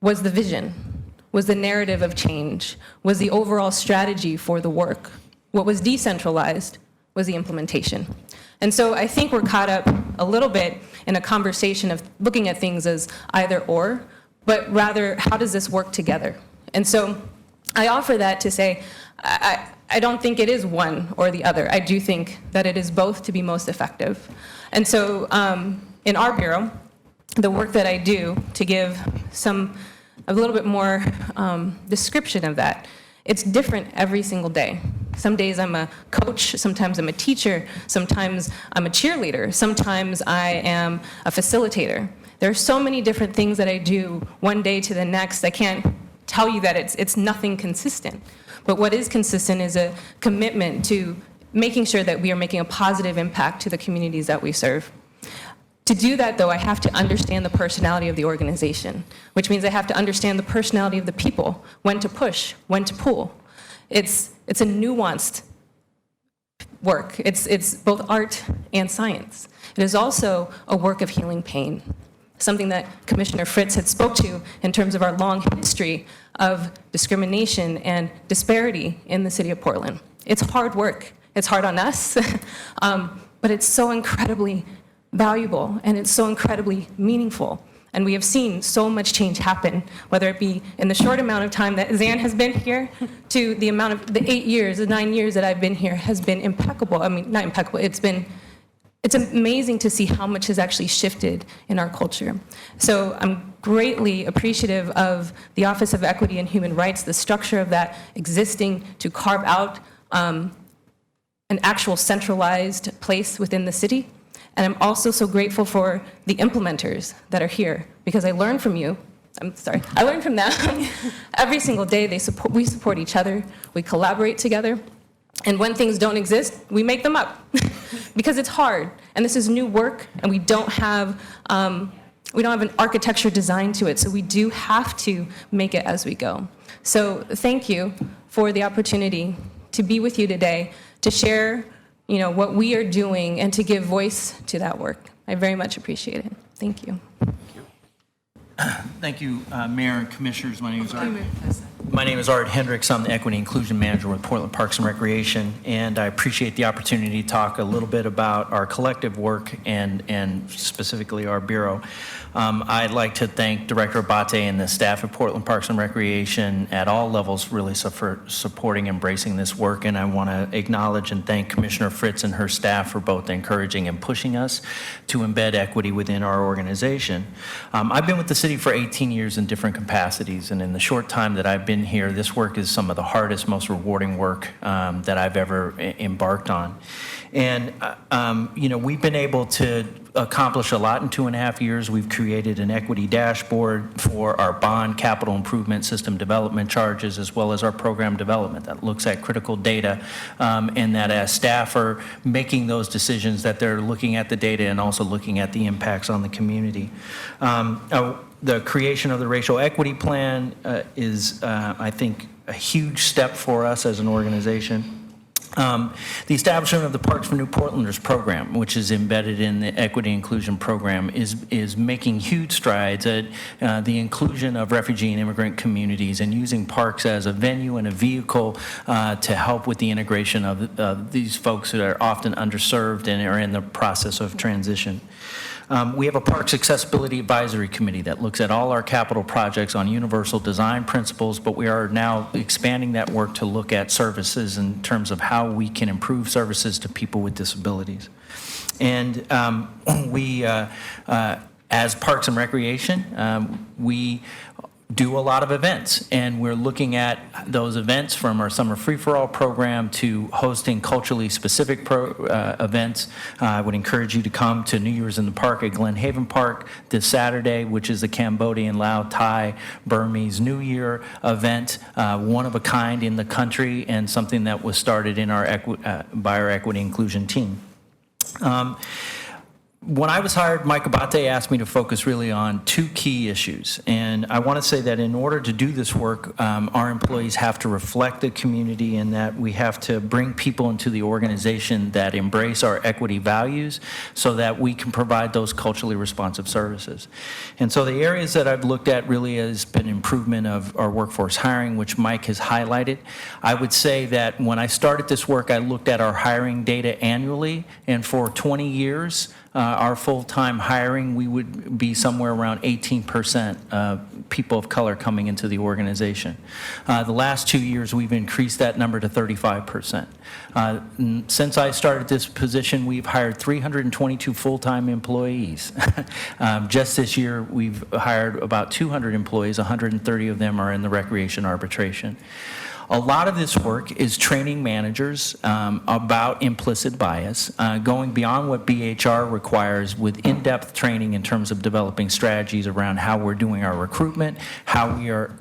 was the vision, was the narrative of change, was the overall strategy for the work. What was decentralized was the implementation. And so I think we're caught up a little bit in a conversation of looking at things as either or, but rather, how does this work together? And so I offer that to say, I don't think it is one or the other. I do think that it is both to be most effective. And so in our Bureau, the work that I do to give a little bit more description of that, it's different every single day. Some days I'm a coach, sometimes I'm a teacher, sometimes I'm a cheerleader, sometimes I am a facilitator. There are so many different things that I do one day to the next. I can't tell you that it's nothing consistent. But what is consistent is a commitment to making sure that we are making a positive impact to the communities that we serve. To do that, though, I have to understand the personality of the organization, which means I have to understand the personality of the people, when to push, when to pull. It's a nuanced work. It's both art and science. It is also a work of healing pain, something that Commissioner Fritz had spoke to in terms of our long history of discrimination and disparity in the City of Portland. It's hard work. It's hard on us, but it's so incredibly valuable and it's so incredibly meaningful. And we have seen so much change happen, whether it be in the short amount of time that Zan has been here to the amount of the 8 years, the 9 years that I've been here has been impeccable. I mean, not impeccable, it's amazing to see how much has actually shifted in our culture. So I'm greatly appreciative of the Office of Equity and Human Rights, the structure of that existing to carve out an actual centralized place within the city, And I'm also so grateful for the implementers that are here, because I learn from you. I learn from them. Every single day we support each other, we collaborate together, and when things don't exist, we make them up because it's hard, and this is new work, and we don't have an architecture design to it, so we do have to make it as we go. So thank you for the opportunity to be with you today, to share what we are doing and to give voice to that work. I very much appreciate it. Thank you. Thank you, Mayor and Commissioners. My name is Art Hendricks. I'm the Equity Inclusion Manager with Portland Parks and Recreation, and I appreciate the opportunity to talk a little bit about our collective work and specifically our Bureau. I'd like to thank Director Abate and the staff at Portland Parks and Recreation at all levels really for supporting, embracing this work, and I want to acknowledge and thank Commissioner Fritz and her staff for both encouraging and pushing us to embed equity within our organization. I've been with the city for 18 years in different capacities, and in the short time that I've been here, this work is some of the hardest, most rewarding work that I've ever embarked on. And, we've been able to accomplish a lot in 2.5 years. We've created an equity dashboard for our bond capital improvement system development charges, as well as our program development that looks at critical data, and that as staff are making those decisions, that they're looking at the data and also looking at the impacts on the community. The creation of the racial equity plan is, I think, a huge step for us as an organization. The establishment of the Parks for New Portlanders program, which is embedded in the Equity Inclusion Program, is making huge strides at the inclusion of refugee and immigrant communities and using parks as a venue and a vehicle to help with the integration of these folks that are often underserved and are in the process of transition. We have a Parks Accessibility Advisory Committee that looks at all our capital projects on universal design principles, but we are now expanding that work to look at services in terms of how we can improve services to people with disabilities. And we, as Parks and Recreation, we do a lot of events, and we're looking at those events from our Summer Free-for-All program to hosting culturally specific events. I would encourage you to come to New Year's in the Park at Glen Haven Park this Saturday, which is the Cambodian, Lao, Thai, Burmese New Year event, one of a kind in the country and something that was started in by our Equity Inclusion team. When I was hired, Mike Abate asked me to focus really on two key issues. And I want to say that in order to do this work, our employees have to reflect the community and that we have to bring people into the organization that embrace our equity values so that we can provide those culturally responsive services. And so the areas that I've looked at really has been improvement of our workforce hiring, which Mike has highlighted. I would say that when I started this work, I looked at our hiring data annually, and for 20 years, our full-time hiring, we would be somewhere around 18% people of color coming into the organization. The last 2 years, we've increased that number to 35%. Since I started this position, we've hired 322 full-time employees. Just this year, we've hired about 200 employees. 130 of them are in the recreation arbitration. A lot of this work is training managers about implicit bias, going beyond what BHR requires with in-depth training in terms of developing strategies around how we're doing our recruitment, how we are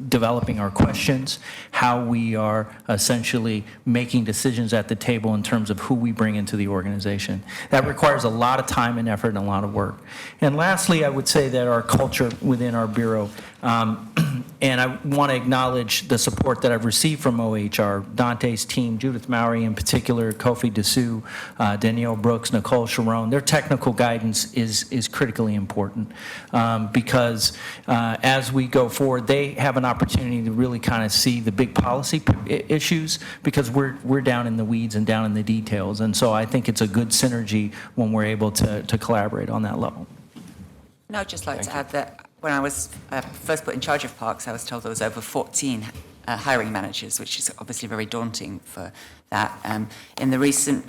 developing our questions, how we are essentially making decisions at the table in terms of who we bring into the organization. That requires a lot of time and effort and a lot of work. And lastly, I would say that our culture within our Bureau, and I want to acknowledge the support that I've received from OHR, Dante's team, Judith Mowry in particular, Kofi Dessou, Danielle Brooks, Nicole Sharon. Their technical guidance is critically important because as we go forward, they have an opportunity to really kind of see the big policy issues because we're down in the weeds and down in the details. And so I think it's a good synergy when we're able to collaborate on that level. And I'd just like to add that when I was first put in charge of parks, I was told there was over 14 hiring managers, which is obviously very daunting for that. In the recent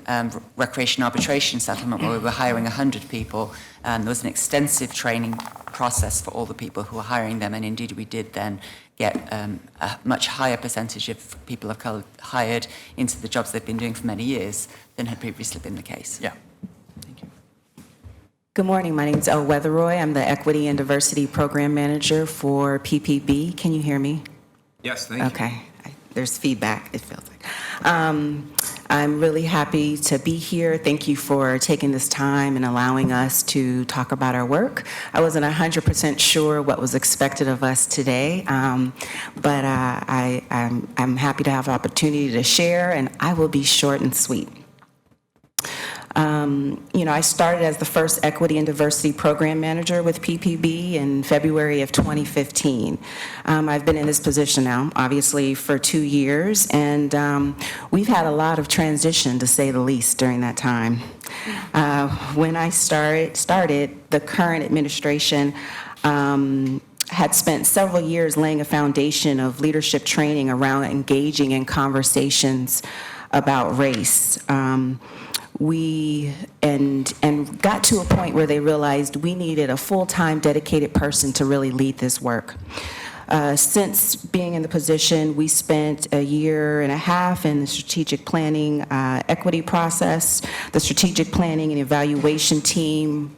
recreation arbitration settlement where we were hiring 100 people, there was an extensive training process for all the people who were hiring them, and indeed we did then get a much higher percentage of people of colour hired into the jobs they've been doing for many years than had previously been the case. Yeah. Thank you. Good morning. My name is Elle Weatheroy. I'm the Equity and Diversity Program Manager for PPB. Can you hear me? Yes, thank you. Okay. There's feedback, it feels like. I'm really happy to be here. Thank you for taking this time and allowing us to talk about our work. I wasn't 100% sure what was expected of us today, but I'm happy to have the opportunity to share, and I will be short and sweet. I started as the first Equity and Diversity Program Manager with PPB in February of 2015. I've been in this position now, obviously, for 2 years, and we've had a lot of transition, to say the least, during that time. When I started, the current administration had spent several years laying a foundation of leadership training around engaging in conversations about race. We got to a point where they realized we needed a full-time dedicated person to really lead this work. Since being in the position, we spent a year and a half in the strategic planning equity process. The strategic planning and evaluation team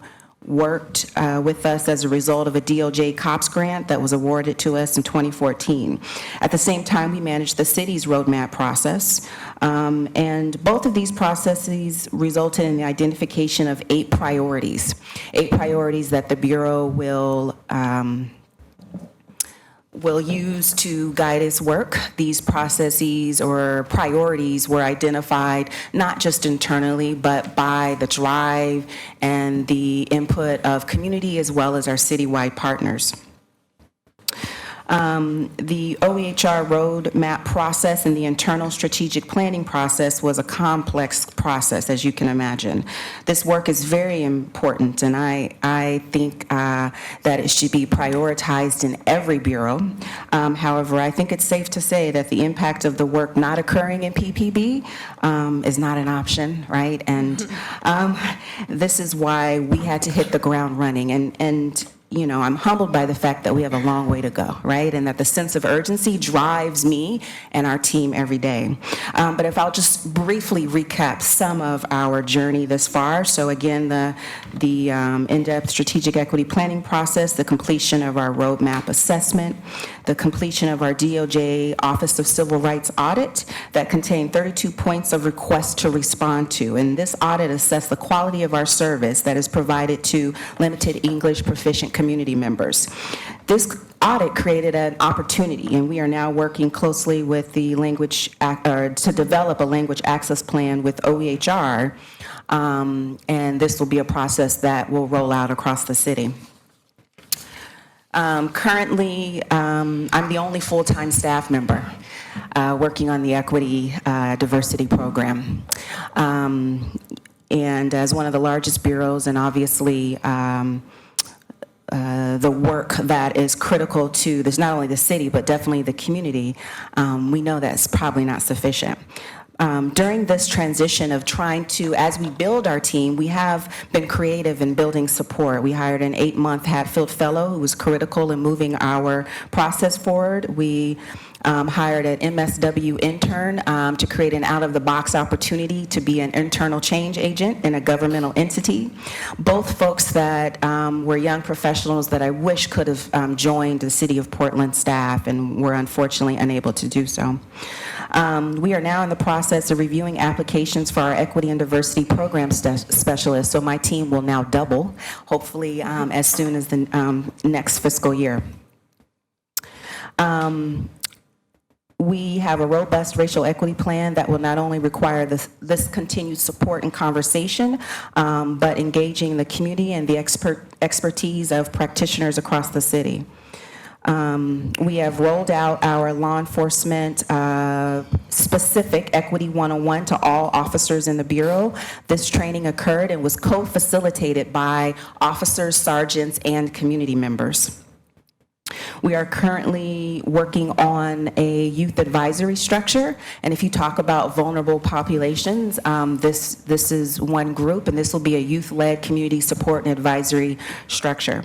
worked with us as a result of a DOJ COPS grant that was awarded to us in 2014. At the same time, we managed the city's roadmap process, and both of these processes resulted in the identification of 8 priorities that the Bureau will use to guide its work. These processes or priorities were identified not just internally, but by the drive and the input of community as well as our citywide partners. The OEHR roadmap process and the internal strategic planning process was a complex process, as you can imagine. This work is very important, and I think that it should be prioritized in every bureau. However, I think it's safe to say that the impact of the work not occurring in PPB is not an option, right? And this is why we had to hit the ground running. And I'm humbled by the fact that we have a long way to go, right? And that the sense of urgency drives me and our team every day. But if I'll just briefly recap some of our journey this far. So again, the in-depth strategic equity planning process, the completion of our roadmap assessment, the completion of our DOJ Office of Civil Rights audit that contained 32 points of request to respond to. And this audit assessed the quality of our service that is provided to limited English proficient community members. This audit created an opportunity, and we are now working closely with the to develop a language access plan with OEHR, and this will be a process that will roll out across the city. Currently, I'm the only full-time staff member working on the Equity Diversity Program. And as one of the largest bureaus, and obviously the work that is critical to this, not only the city, but definitely the community, we know that's probably not sufficient. During this transition of trying to, as we build our team, we have been creative in building support. We hired an 8-month Hatfield Fellow who was critical in moving our process forward. We hired an MSW intern to create an out-of-the-box opportunity to be an internal change agent in a governmental entity. Both folks that were young professionals that I wish could have joined the City of Portland staff and were unfortunately unable to do so. We are now in the process of reviewing applications for our Equity and Diversity Program Specialist, so my team will now double, hopefully as soon as the next fiscal year. We have a robust racial equity plan that will not only require this continued support and conversation, but engaging the community and the expertise of practitioners across the city. We have rolled out our law enforcement specific Equity 101 to all officers in the Bureau. This training occurred and was co-facilitated by officers, sergeants, and community members. We are currently working on a youth advisory structure, and if you talk about vulnerable populations, this is one group, and this will be a youth-led community support and advisory structure.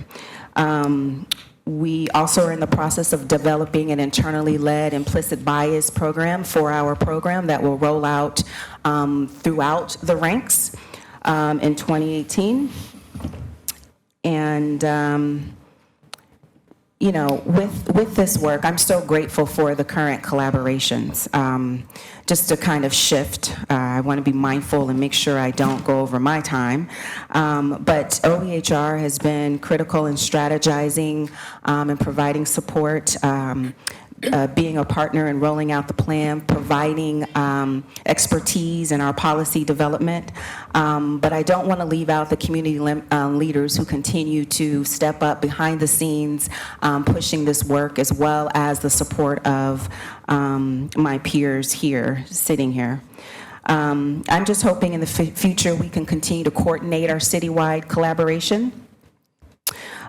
We also are in the process of developing an internally led implicit bias program for our program that will roll out throughout the ranks in 2018. And, you know, with this work, I'm so grateful for the current collaborations. Just to kind of shift, I want to be mindful and make sure I don't go over my time. But OEHR has been critical in strategizing and providing support, being a partner in rolling out the plan, providing expertise in our policy development. But I don't want to leave out the community leaders who continue to step up behind the scenes, pushing this work, as well as the support of my peers here, sitting here. I'm just hoping in the future we can continue to coordinate our citywide collaboration,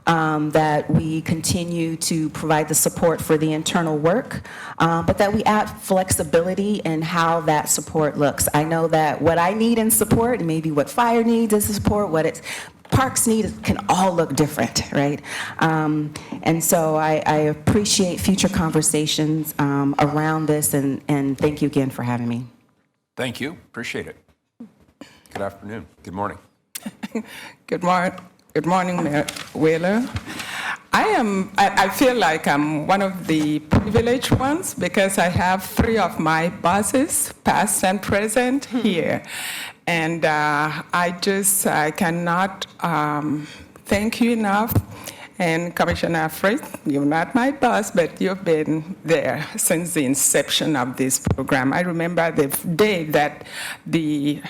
that we continue to provide the support for the internal work, but that we add flexibility in how that support looks. I know that what I need in support, and maybe what fire needs as support, what parks need, can all look different, right? And so I appreciate future conversations around this, and thank you again for having me. Thank you. Appreciate it. Good afternoon. Good morning. Good morning, Mayor Wheeler. I feel like I'm one of the privileged ones because I have 3 of my bosses, past and present, here. And I cannot thank you enough. And Commissioner Frith, you're not my boss, but you've been there since the inception of this program. I remember the day that the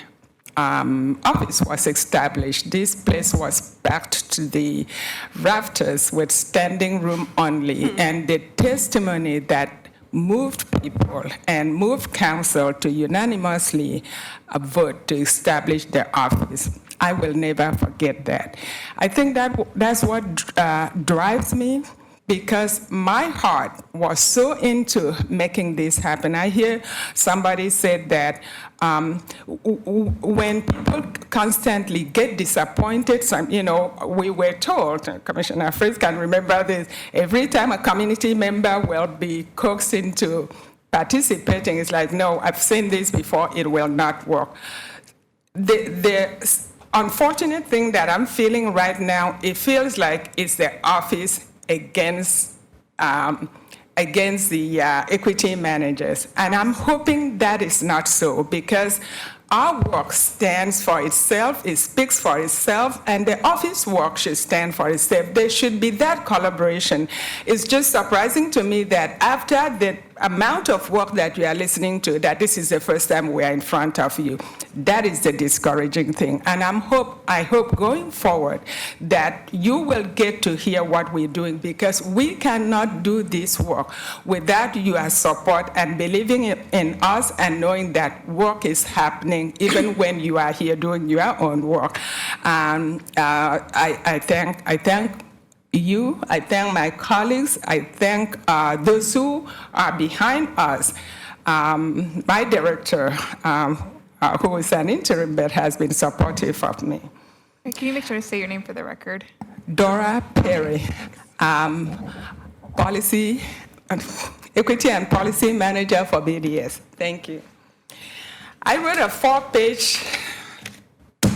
office was established. This place was packed to the rafters with standing room only, and the testimony that moved people and moved council to unanimously vote to establish the office. I will never forget that. I think that's what drives me, because my heart was so into making this happen. I hear somebody said that when people constantly get disappointed, we were told, Commissioner Frith can remember this, every time a community member will be coaxed into participating, it's like, no, I've seen this before, it will not work. The unfortunate thing that I'm feeling right now, it feels like it's the office against the equity managers. And I'm hoping that is not so, because our work stands for itself, it speaks for itself, and the office work should stand for itself. There should be that collaboration. It's just surprising to me that after the amount of work that you are listening to, that this is the first time we are in front of you. That is the discouraging thing. And I hope going forward that you will get to hear what we're doing, because we cannot do this work without your support and believing in us and knowing that work is happening even when you are here doing your own work. I thank you, I thank my colleagues, I thank those who are behind us. My director, who is an interim but has been supportive of me. Can you make sure to say your name for the record? Dora Perry, Equity and Policy Manager for BDS. Thank you. I wrote a 4-page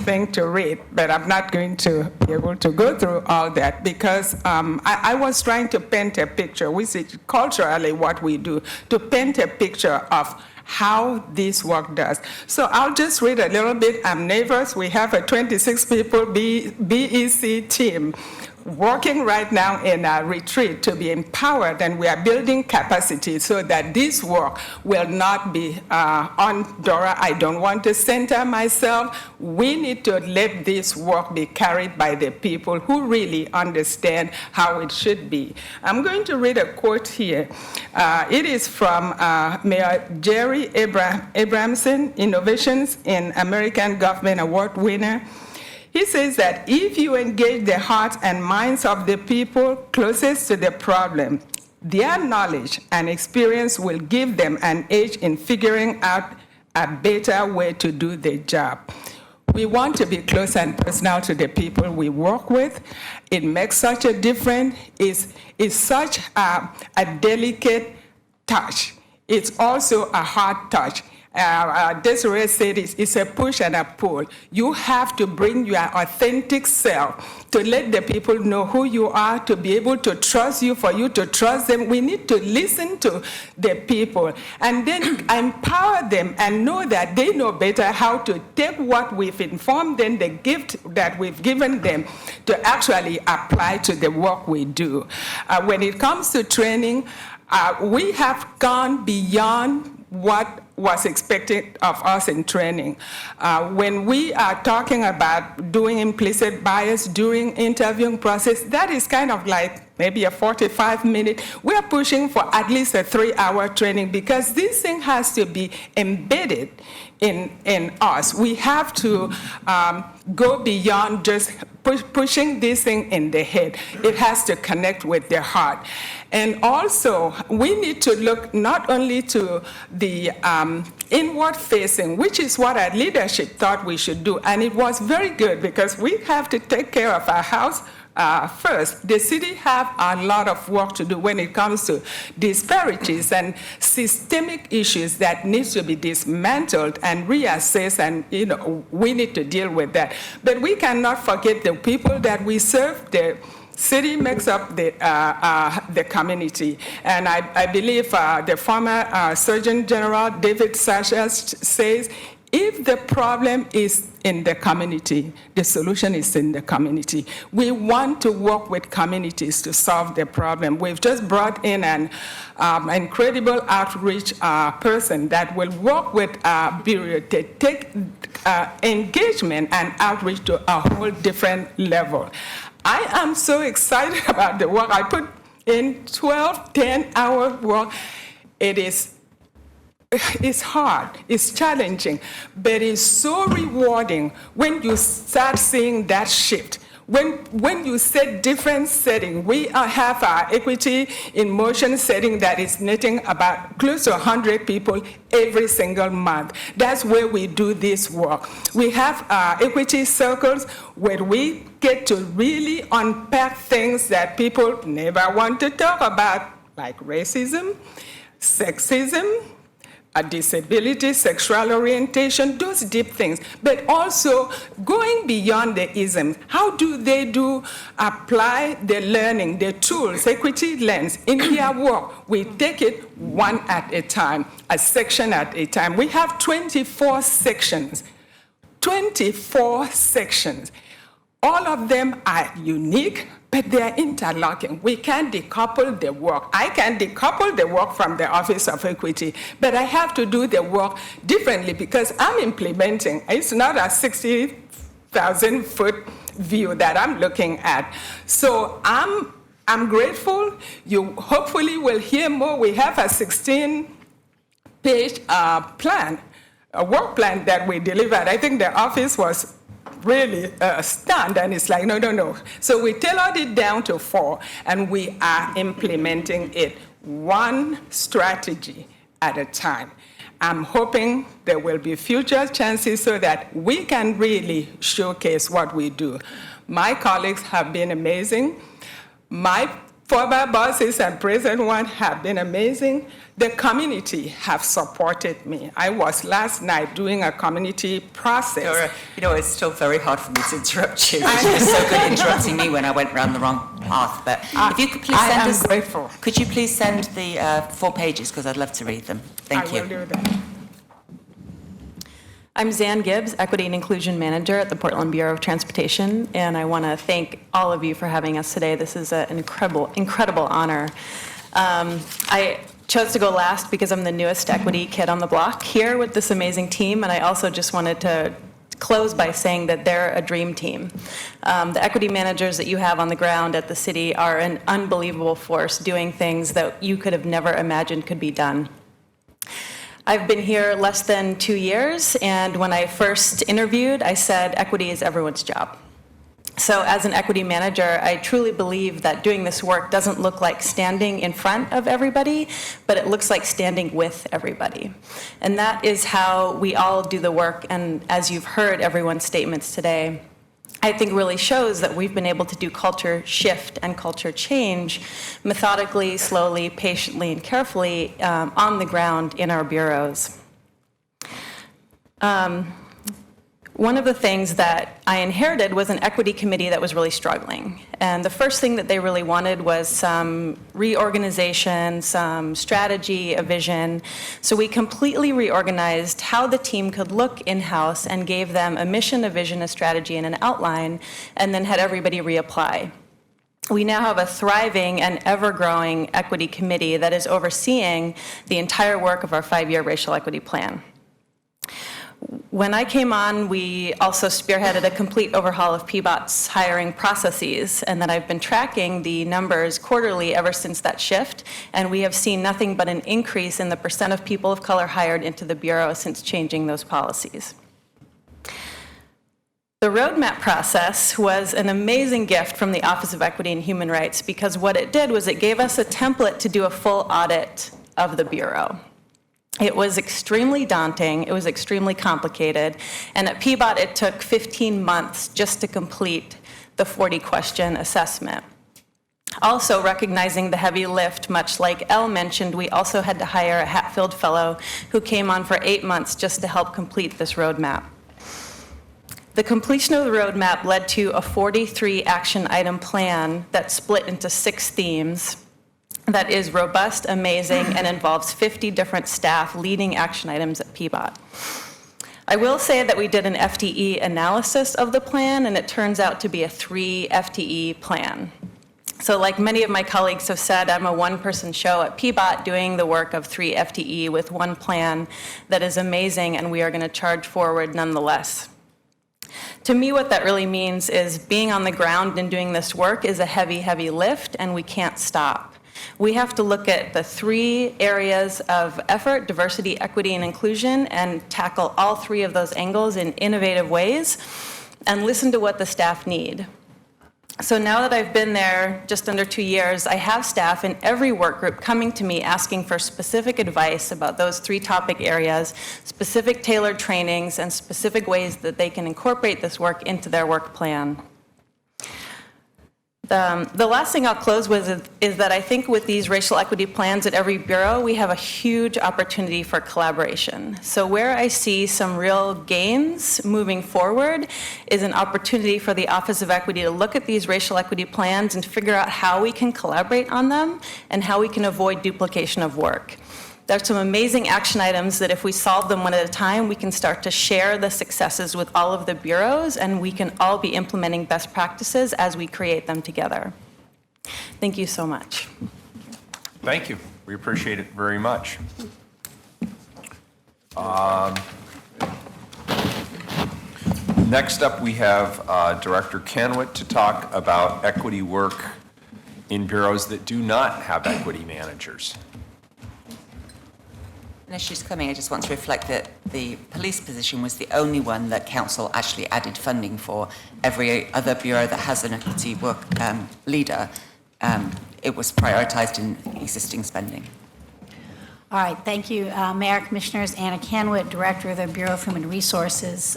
thing to read, but I'm not going to be able to go through all that, because I was trying to paint a picture, which is culturally what we do, to paint a picture of how this work does. So I'll just read a little bit. I'm nervous. We have a 26 people BEC team working right now in a retreat to be empowered, and we are building capacity so that this work will not be on Dora. I don't want to center myself. We need to let this work be carried by the people who really understand how it should be. I'm going to read a quote here. It is from Mayor Jerry Abramson, Innovations in American Government Award winner. He says that if you engage the hearts and minds of the people closest to the problem, their knowledge and experience will give them an edge in figuring out a better way to do the job. We want to be close and personal to the people we work with. It makes such a difference. It's such a delicate touch. It's also a hard touch. Desiree said it's a push and a pull. You have to bring your authentic self to let the people know who you are, to be able to trust you, for you to trust them. We need to listen to the people and then empower them and know that they know better how to take what we've informed them, the gift that we've given them, to actually apply to the work we do. When it comes to training, we have gone beyond what was expected of us in training. When we are talking about doing implicit bias during interviewing process, that is kind of like maybe a 45-minute. We are pushing for at least a 3-hour training because this thing has to be embedded in us. We have to go beyond just pushing this thing in the head. It has to connect with the heart. And also, we need to look not only to the inward facing, which is what our leadership thought we should do. And it was very good because we have to take care of our house first. The city have a lot of work to do when it comes to disparities and systemic issues that needs to be dismantled and reassessed, and we need to deal with that. But we cannot forget the people that we serve. The city makes up the community. And I believe the former Surgeon General, David Sachs, says, if the problem is in the community, the solution is in the community. We want to work with communities to solve the problem. We've just brought in an incredible outreach person that will work with Bureau to take engagement and outreach to a whole different level. I am so excited about the work. I put in 12, 10-hour work. It's hard, it's challenging, but it's so rewarding when you start seeing that shift. When you set different setting, we have our Equity in Motion setting that is knitting about close to 100 people every single month. That's where we do this work. We have equity circles where we get to really unpack things that people never want to talk about, like racism, sexism, a disability, sexual orientation, those deep things, but also going beyond the ism. How do they apply the learning, the tools, Equity Lens in their work? We take it one at a time, a section at a time. We have 24 sections, 24 sections. All of them are unique, but they are interlocking. We can't decouple the work. I can decouple the work from the Office of Equity, but I have to do the work differently because I'm implementing. It's not a 60,000-foot view that I'm looking at. So I'm grateful. You hopefully will hear more. We have a 16-page plan, a work plan that we delivered. I think the office was really stunned, and it's like, no. So we tailored it down to 4, and we are implementing it one strategy at a time. I'm hoping there will be future chances so that we can really showcase what we do. My colleagues have been amazing. My former bosses and present one have been amazing. The community have supported me. I was last night doing a community process. Laura, it's still very hard for me to interrupt you. You were so good at interrupting me when I went round the wrong path. But if you could please send us... grateful. Could you please send the 4 pages, because I'd love to read them. Thank you. I will do that. I'm Zan Gibbs, Equity and Inclusion Manager at the Portland Bureau of Transportation, and I want to thank all of you for having us today. This is an incredible honor. I chose to go last because I'm the newest equity kid on the block here with this amazing team, and I also just wanted to close by saying that they're a dream team. The equity managers that you have on the ground at the city are an unbelievable force doing things that you could have never imagined could be done. I've been here less than 2 years, and when I first interviewed, I said equity is everyone's job. So as an equity manager, I truly believe that doing this work doesn't look like standing in front of everybody, but it looks like standing with everybody. And that is how we all do the work, and as you've heard everyone's statements today, I think really shows that we've been able to do culture shift and culture change methodically, slowly, patiently, and carefully on the ground in our bureaus. One of the things that I inherited was an equity committee that was really struggling. And the first thing that they really wanted was some reorganization, some strategy, a vision. So we completely reorganized how the team could look in-house and gave them a mission, a vision, a strategy, and an outline, and then had everybody reapply. We now have a thriving and ever-growing equity committee that is overseeing the entire work of our 5-year racial equity plan. When I came on, we also spearheaded a complete overhaul of PBOT's hiring processes, and that I've been tracking the numbers quarterly ever since that shift, and we have seen nothing but an increase in the percent of people of color hired into the Bureau since changing those policies. The roadmap process was an amazing gift from the Office of Equity and Human Rights, because what it did was it gave us a template to do a full audit of the Bureau. It was extremely daunting, it was extremely complicated, and at PBOT it took 15 months just to complete the 40-question assessment. Also recognizing the heavy lift, much like Elle mentioned, we also had to hire a Hatfield Fellow who came on for 8 months just to help complete this roadmap. The completion of the roadmap led to a 43 action item plan that split into 6 themes that is robust, amazing, and involves 50 different staff leading action items at PBOT. I will say that we did an FTE analysis of the plan, and it turns out to be a 3 FTE plan. So like many of my colleagues have said, I'm a one-person show at PBOT doing the work of 3 FTE with one plan that is amazing, and we are going to charge forward nonetheless. To me, what that really means is being on the ground and doing this work is a heavy, heavy lift, and we can't stop. We have to look at the 3 areas of effort, diversity, equity, and inclusion, and tackle all 3 of those angles in innovative ways, and listen to what the staff need. So now that I've been there just under 2 years, I have staff in every work group coming to me asking for specific advice about those 3 topic areas, specific tailored trainings, and specific ways that they can incorporate this work into their work plan. The last thing I'll close with is that I think with these racial equity plans at every bureau, we have a huge opportunity for collaboration. So where I see some real gains moving forward is an opportunity for the Office of Equity to look at these racial equity plans and figure out how we can collaborate on them and how we can avoid duplication of work. There's some amazing action items that if we solve them one at a time, we can start to share the successes with all of the bureaus, and we can all be implementing best practices as we create them together. Thank you so much. Thank you. We appreciate it very much. Next up, we have Director Canwit to talk about equity work in bureaus that do not have equity managers. And as she's coming, I just want to reflect that the police position was the only one that council actually added funding for. Every other bureau that has an equity work leader, it was prioritized in existing spending. All right, thank you, Mayor, Commissioners. Anna Canwit, Director of the Bureau of Human Resources.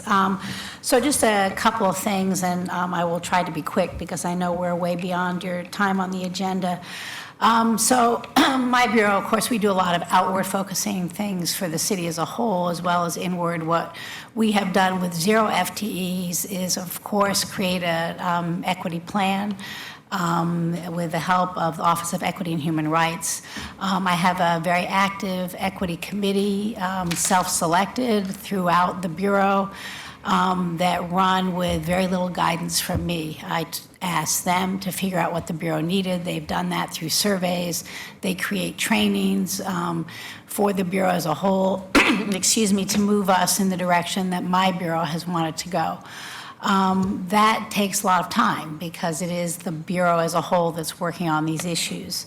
So just a couple of things, and I will try to be quick because I know we're way beyond your time on the agenda. So my bureau, of course, we do a lot of outward focusing things for the city as a whole, as well as inward. What we have done with 0 FTEs is, of course, create an equity plan with the help of the Office of Equity and Human Rights. I have a very active equity committee, self-selected throughout the bureau, that run with very little guidance from me. I asked them to figure out what the bureau needed. They've done that through surveys. They create trainings for the bureau as a whole, excuse me, to move us in the direction that my bureau has wanted to go. That takes a lot of time because it is the bureau as a whole that's working on these issues,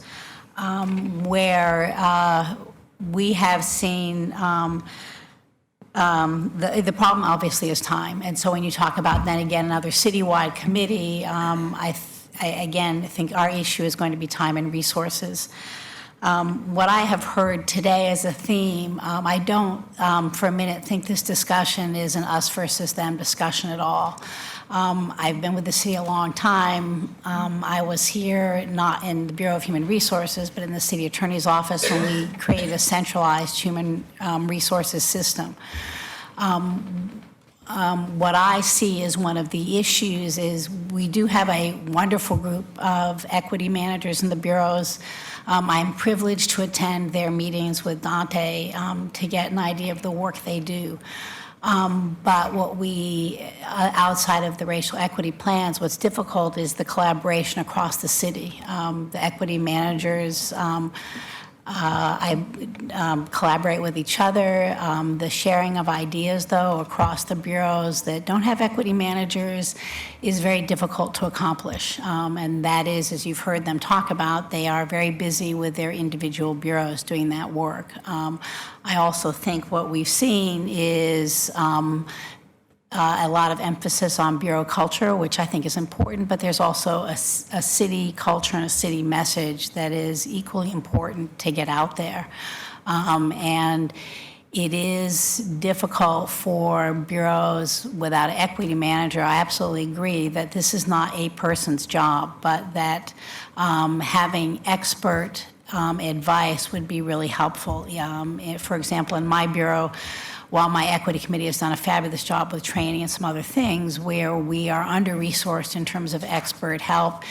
where we have seen the problem obviously is time. And so when you talk about then again another citywide committee, I again think our issue is going to be time and resources. What I have heard today as a theme, I don't for a minute think this discussion is an us versus them discussion at all. I've been with the city a long time. I was here not in the Bureau of Human Resources, but in the city attorney's office when we created a centralized human resources system. What I see as one of the issues is we do have a wonderful group of equity managers in the bureaus. I'm privileged to attend their meetings with Dante to get an idea of the work they do. But what we, outside of the racial equity plans, what's difficult is the collaboration across the city. The equity managers, I collaborate with each other. The sharing of ideas, though, across the bureaus that don't have equity managers is very difficult to accomplish. And that is, as you've heard them talk about, they are very busy with their individual bureaus doing that work. I also think what we've seen is a lot of emphasis on bureau culture, which I think is important, but there's also a city culture and a city message that is equally important to get out there. And it is difficult for bureaus without an equity manager. I absolutely agree that this is not a person's job, but that having expert advice would be really helpful. For example, in my bureau, while my equity committee has done a fabulous job with training and some other things, where we are under-resourced in terms of expert help,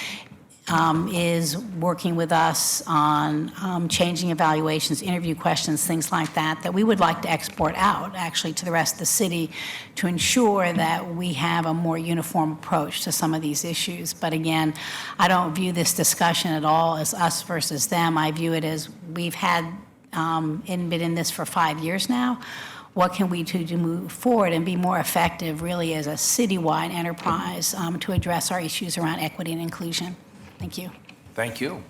is working with us on changing evaluations, interview questions, things like that, that we would like to export out, actually, to the rest of the city to ensure that we have a more uniform approach to some of these issues. But again, I don't view this discussion at all as us versus them. I view it as we've had been in this for 5 years now. What can we do to move forward and be more effective, really, as a citywide enterprise to address our issues around equity and inclusion? Thank you. Thank you.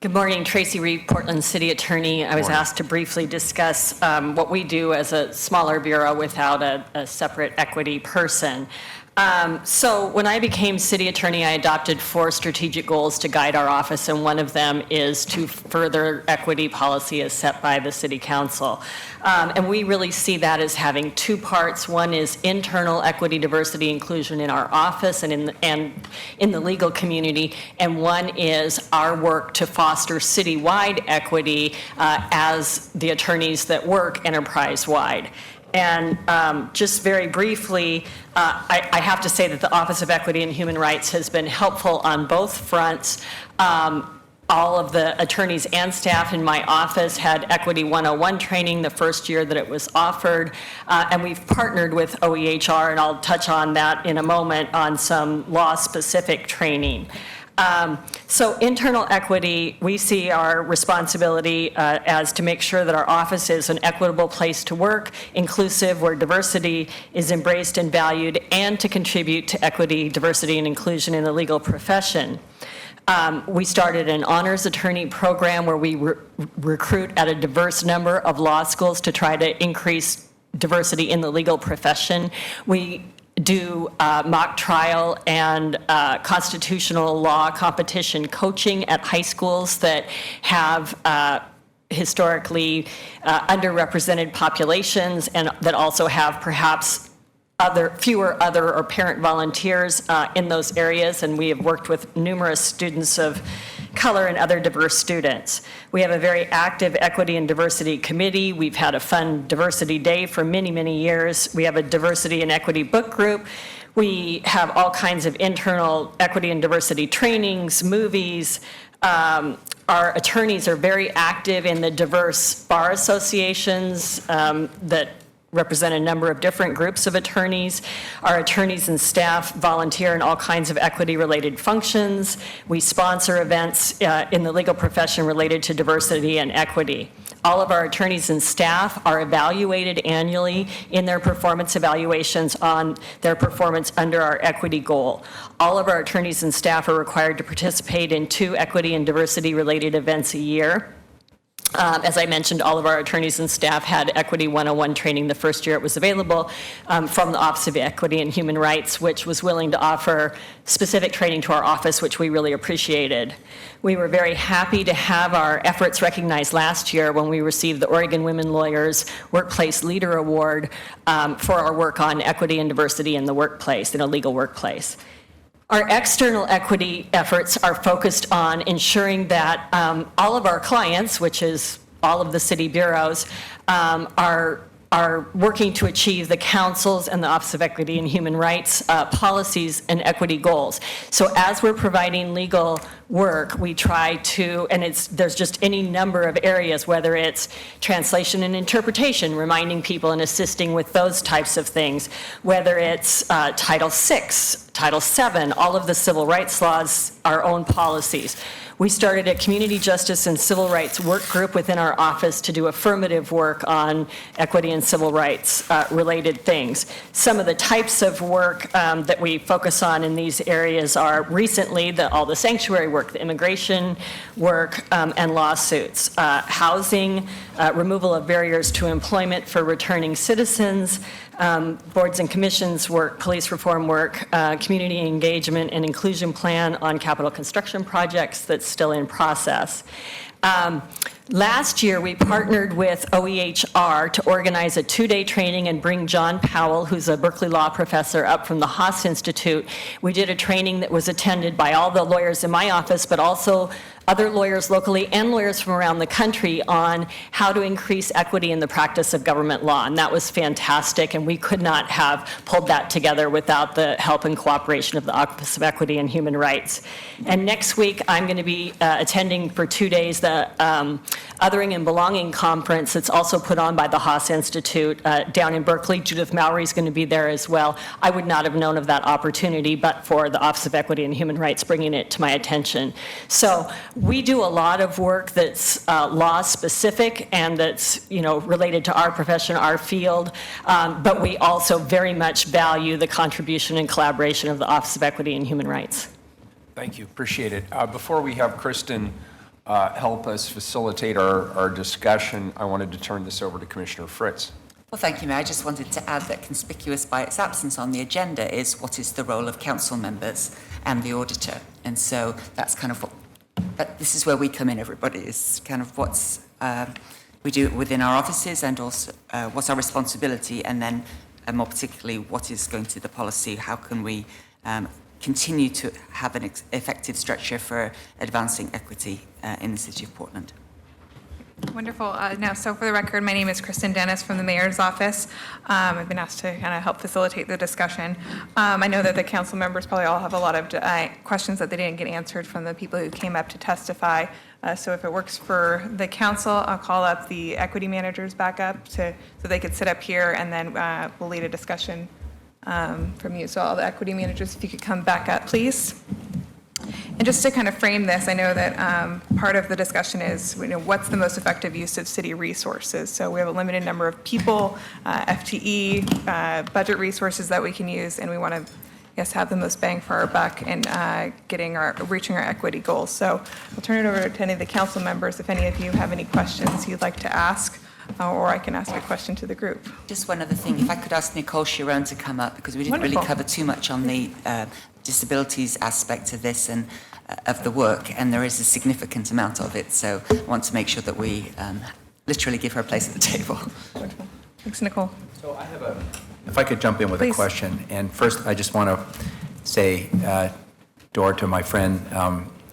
Good morning, Tracy Reed, Portland City Attorney. I was asked to briefly discuss what we do as a smaller bureau without a separate equity person. So when I became city attorney, I adopted 4 strategic goals to guide our office, and one of them is to further equity policy as set by the city council. And we really see that as having 2 parts. One is internal equity, diversity, inclusion in our office and in the legal community, and one is our work to foster citywide equity as the attorneys that work enterprise-wide. And just very briefly, I have to say that the Office of Equity and Human Rights has been helpful on both fronts. All of the attorneys and staff in my office had Equity 101 training the first year that it was offered, and we've partnered with OEHR, and I'll touch on that in a moment, on some law-specific training. So internal equity, we see our responsibility as to make sure that our office is an equitable place to work, inclusive, where diversity is embraced and valued, and to contribute to equity, diversity, and inclusion in the legal profession. We started an honors attorney program where we recruit at a diverse number of law schools to try to increase diversity in the legal profession. We do mock trial and constitutional law competition coaching at high schools that have historically underrepresented populations, and that also have perhaps fewer other or parent volunteers in those areas, and we have worked with numerous students of color and other diverse students. We have a very active equity and diversity committee. We've had a fun diversity day for many, many years. We have a diversity and equity book group. We have all kinds of internal equity and diversity trainings, movies. Our attorneys are very active in the diverse bar associations that represent a number of different groups of attorneys. Our attorneys and staff volunteer in all kinds of equity-related functions. We sponsor events in the legal profession related to diversity and equity. All of our attorneys and staff are evaluated annually in their performance evaluations on their performance under our equity goal. All of our attorneys and staff are required to participate in 2 equity and diversity-related events a year. As I mentioned, all of our attorneys and staff had Equity 101 training the first year it was available from the Office of Equity and Human Rights, which was willing to offer specific training to our office, which we really appreciated. We were very happy to have our efforts recognized last year when we received the Oregon Women Lawyers Workplace Leader Award for our work on equity and diversity in the workplace, in a legal workplace. Our external equity efforts are focused on ensuring that all of our clients, which is all of the city bureaus, are are working to achieve the council's and the Office of Equity and Human Rights policies and equity goals. So as we're providing legal work, we try to, and there's just any number of areas, whether it's translation and interpretation, reminding people and assisting with those types of things, whether it's Title VI, Title VII, all of the civil rights laws, our own policies. We started a community justice and civil rights work group within our office to do affirmative work on equity and civil rights related things. Some of the types of work that we focus on in these areas are recently all the sanctuary work, the immigration work, and lawsuits, housing, removal of barriers to employment for returning citizens, boards and commissions work, police reform work, community engagement and inclusion plan on capital construction projects that's still in process. Last year, we partnered with OEHR to organize a 2-day training and bring John Powell, who's a Berkeley Law professor, up from the Haas Institute. We did a training that was attended by all the lawyers in my office, but also other lawyers locally and lawyers from around the country on how to increase equity in the practice of government law. And that was fantastic, and we could not have pulled that together without the help and cooperation of the Office of Equity and Human Rights. And next week, I'm going to be attending for 2 days the Othering and Belonging Conference that's also put on by the Haas Institute down in Berkeley. Judith Mowry is going to be there as well. I would not have known of that opportunity but for the Office of Equity and Human Rights bringing it to my attention. So we do a lot of work that's law-specific and that's, related to our profession, our field, but we also very much value the contribution and collaboration of the Office of Equity and Human Rights. Thank you, appreciate it. Before we have Kristen help us facilitate our discussion, I wanted to turn this over to Commissioner Fritz. Well, thank you, Mayor. I just wanted to add that conspicuous by its absence on the agenda is what is the role of council members and the auditor. And so that's kind of this is where we come in, everybody, is kind of what's we do within our offices and also what's our responsibility, and then more particularly what is going to the policy, how can we continue to have an effective structure for advancing equity in the City of Portland. Wonderful. So for the record, my name is Kristen Dennis from the Mayor's Office. I've been asked to kind of help facilitate the discussion. I know that the council members probably all have a lot of questions that they didn't get answered from the people who came up to testify. So if it works for the council, I'll call up the equity managers back up so they could sit up here, and then we'll lead a discussion from you. So all the equity managers, if you could come back up, please. And just to kind of frame this, I know that part of the discussion is, what's the most effective use of city resources? So we have a limited number of people, FTE, budget resources that we can use, and we want to, have the most bang for our buck in reaching our equity goals. So I'll turn it over to any of the council members if any of you have any questions you'd like to ask, or I can ask a question to the group. Just one other thing, if I could ask Nicole Chiron to come up, because we didn't really cover too much on the disabilities aspect of this and of the work, and there is a significant amount of it, so I want to make sure that we literally give her a place at the table. Wonderful. Thanks, Nicole. So I have if I could jump in with a question, and first I just want to say, Dor, to my friend,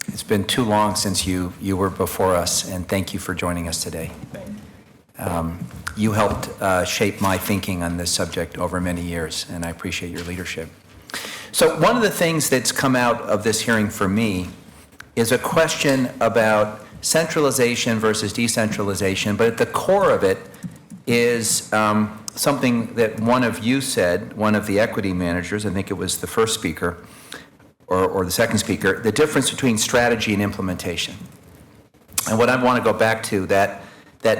it's been too long since you were before us, and thank you for joining us today. You helped shape my thinking on this subject over many years, and I appreciate your leadership. So one of the things that's come out of this hearing for me is a question about centralization versus decentralization, but at the core of it is something that one of you said, one of the equity managers, I think it was the first speaker or the second speaker, the difference between strategy and implementation. And what I want to go back to that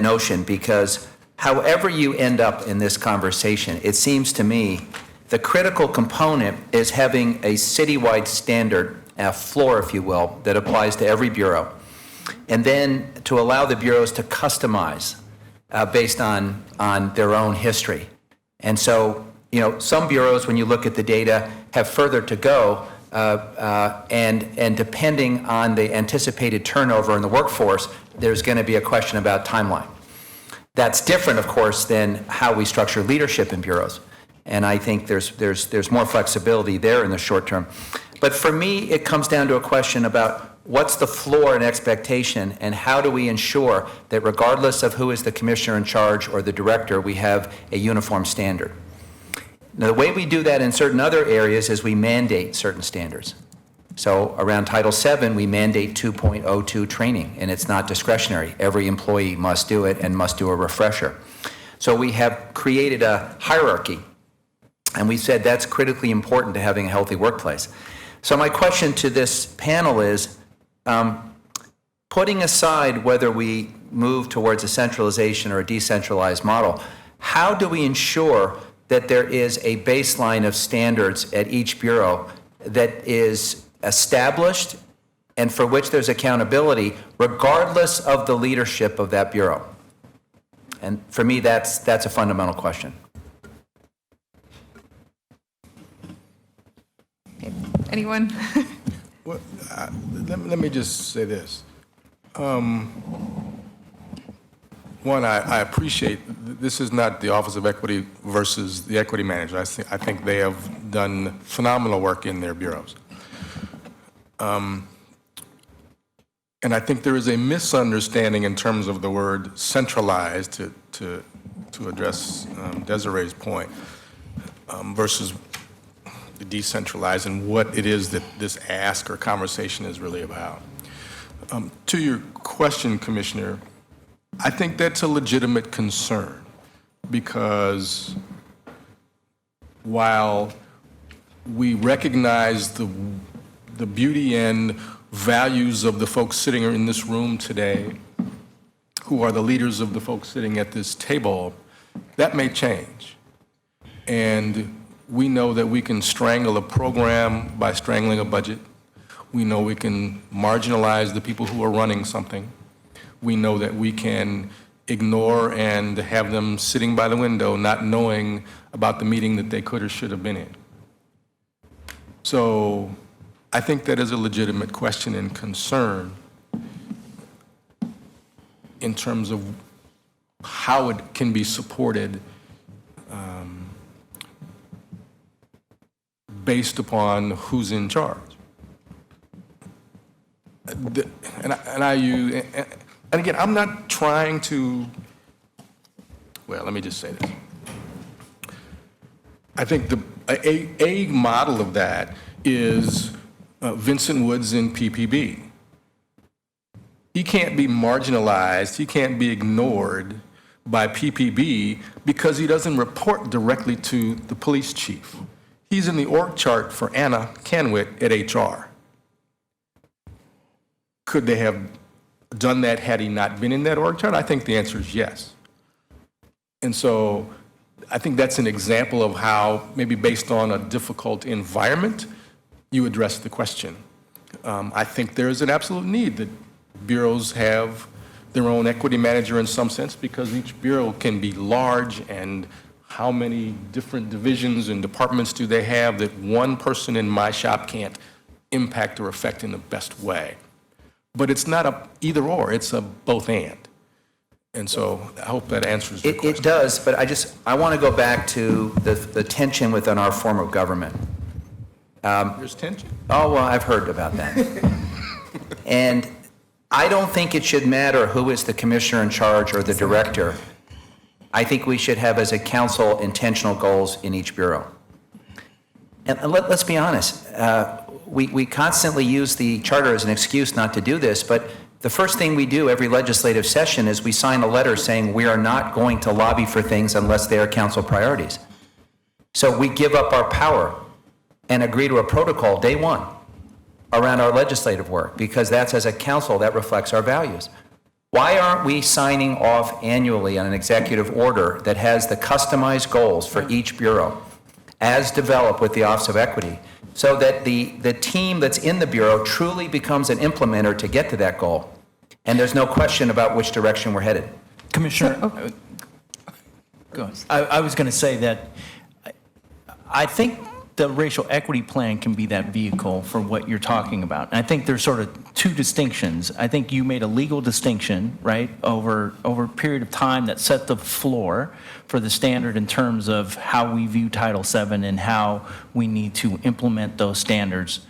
notion, because however you end up in this conversation, it seems to me the critical component is having a citywide standard, a floor, if you will, that applies to every bureau. And then to allow the bureaus to customize based on their own history. And so, some bureaus, when you look at the data, have further to go, and depending on the anticipated turnover in the workforce, there's going to be a question about timeline. That's different, of course, than how we structure leadership in bureaus. And I think there's more flexibility there in the short term. But for me, it comes down to a question about what's the floor and expectation, and how do we ensure that regardless of who is the commissioner in charge or the director, we have a uniform standard? Now, the way we do that in certain other areas is we mandate certain standards. So around Title VII, we mandate 2.02 training, and it's not discretionary. Every employee must do it and must do a refresher. So we have created a hierarchy, and we said that's critically important to having a healthy workplace. So my question to this panel is, putting aside whether we move towards a centralization or a decentralized model, how do we ensure that there is a baseline of standards at each bureau that is established and for which there's accountability regardless of the leadership of that bureau? And for me, that's a fundamental question. Anyone? Well, let me just say this. One, I appreciate, this is not the Office of Equity versus the Equity Manager. I think they have done phenomenal work in their bureaus. And I think there is a misunderstanding in terms of the word centralized, to address Desiree's point, versus the decentralized and what it is that this ask or conversation is really about. To your question, Commissioner, I think that's a legitimate concern, because while we recognize the beauty and values of the folks sitting in this room today, who are the leaders of the folks sitting at this table, that may change. And we know that we can strangle a program by strangling a budget. We know we can marginalize the people who are running something. We know that we can ignore and have them sitting by the window not knowing about the meeting that they could or should have been in. So I think that is a legitimate question and concern in terms of how it can be supported based upon who's in charge. And again, I'm not trying to, well, let me just say this. I think a model of that is Vincent Woods in PPB. He can't be marginalized, he can't be ignored by PPB because he doesn't report directly to the police chief. He's in the org chart for Anna Canwit at HR. Could they have done that had he not been in that org chart? I think the answer is yes. And so I think that's an example of how, maybe based on a difficult environment, you address the question. I think there is an absolute need that bureaus have their own equity manager in some sense, because each bureau can be large, and how many different divisions and departments do they have that one person in my shop can't impact or affect in the best way? But it's not a either or, it's a both and. And so I hope that answers your question. It does, but I want to go back to the tension within our form of government. There's tension? Oh, well, I've heard about that. And I don't think it should matter who is the commissioner in charge or the director. I think we should have, as a council, intentional goals in each bureau. And let's be honest, we constantly use the charter as an excuse not to do this, but the first thing we do every legislative session is we sign a letter saying we are not going to lobby for things unless they are council priorities. So we give up our power and agree to a protocol day one around our legislative work, because that's, as a council, that reflects our values. Why aren't we signing off annually on an executive order that has the customized goals for each bureau as developed with the Office of Equity, so that the team that's in the bureau truly becomes an implementer to get to that goal, and there's no question about which direction we're headed? Commissioner, go ahead. I was going to say that I think the racial equity plan can be that vehicle for what you're talking about. And I think there's sort of two distinctions. I think you made a legal distinction, right, over a period of time that set the floor for the standard in terms of how we view Title VII and how we need to implement those standards.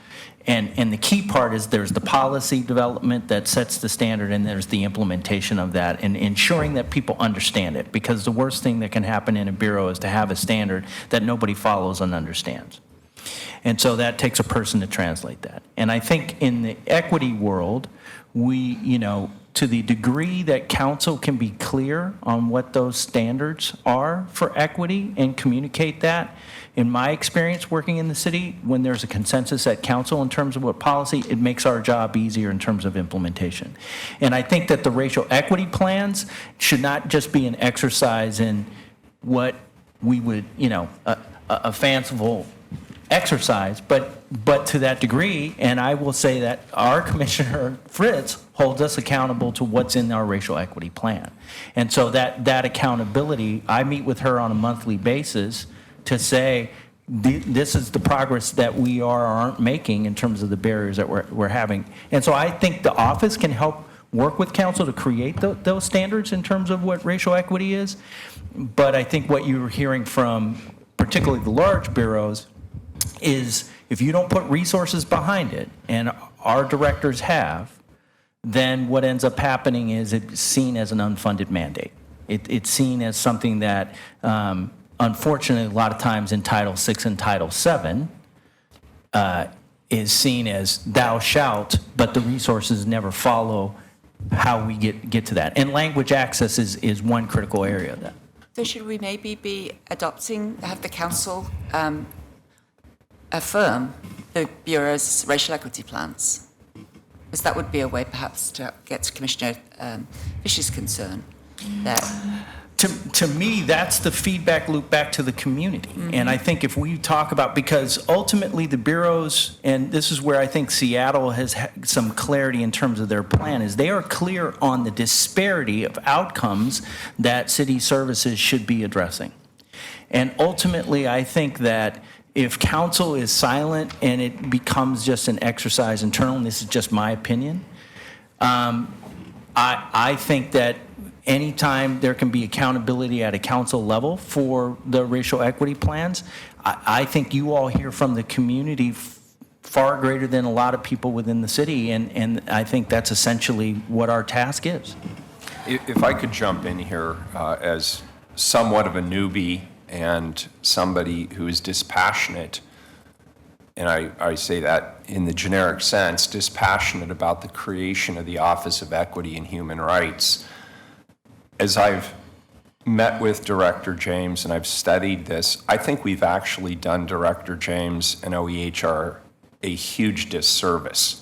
And the key part is there's the policy development that sets the standard, and there's the implementation of that, and ensuring that people understand it. Because the worst thing that can happen in a bureau is to have a standard that nobody follows and understands. And so that takes a person to translate that. And I think in the equity world, we, to the degree that council can be clear on what those standards are for equity and communicate that, in my experience working in the city, when there's a consensus at council in terms of what policy, it makes our job easier in terms of implementation. And I think that the racial equity plans should not just be an exercise in what we would, a fanciful exercise, but to that degree, and I will say that our Commissioner Fritz holds us accountable to what's in our racial equity plan. And so that accountability, I meet with her on a monthly basis to say, this is the progress that we are or aren't making in terms of the barriers that we're having. And so I think the office can help work with council to create those standards in terms of what racial equity is. But I think what you're hearing from particularly the large bureaus is if you don't put resources behind it, and our directors have, then what ends up happening is it's seen as an unfunded mandate. It's seen as something that, unfortunately, a lot of times in Title VI and Title VII, is seen as thou shalt, but the resources never follow how we get to that. And language access is one critical area of that. So should we maybe be have the council affirm the Bureau's racial equity plans? Because that would be a way perhaps to get to Commissioner Fish's concern that... To me, that's the feedback loop back to the community. Mm-hmm. And I think if we talk about, because ultimately the bureaus, and this is where I think Seattle has some clarity in terms of their plan, is they are clear on the disparity of outcomes that city services should be addressing. And ultimately, I think that if council is silent and it becomes just an exercise internal, and this is just my opinion, I think that anytime there can be accountability at a council level for the racial equity plans, I think you all hear from the community far greater than a lot of people within the city, and I think that's essentially what our task is. If I could jump in here as somewhat of a newbie and somebody who is dispassionate, and I say that in the generic sense, dispassionate about the creation of the Office of Equity and Human Rights. As I've met with Director James and I've studied this, I think we've actually done Director James and OEHR a huge disservice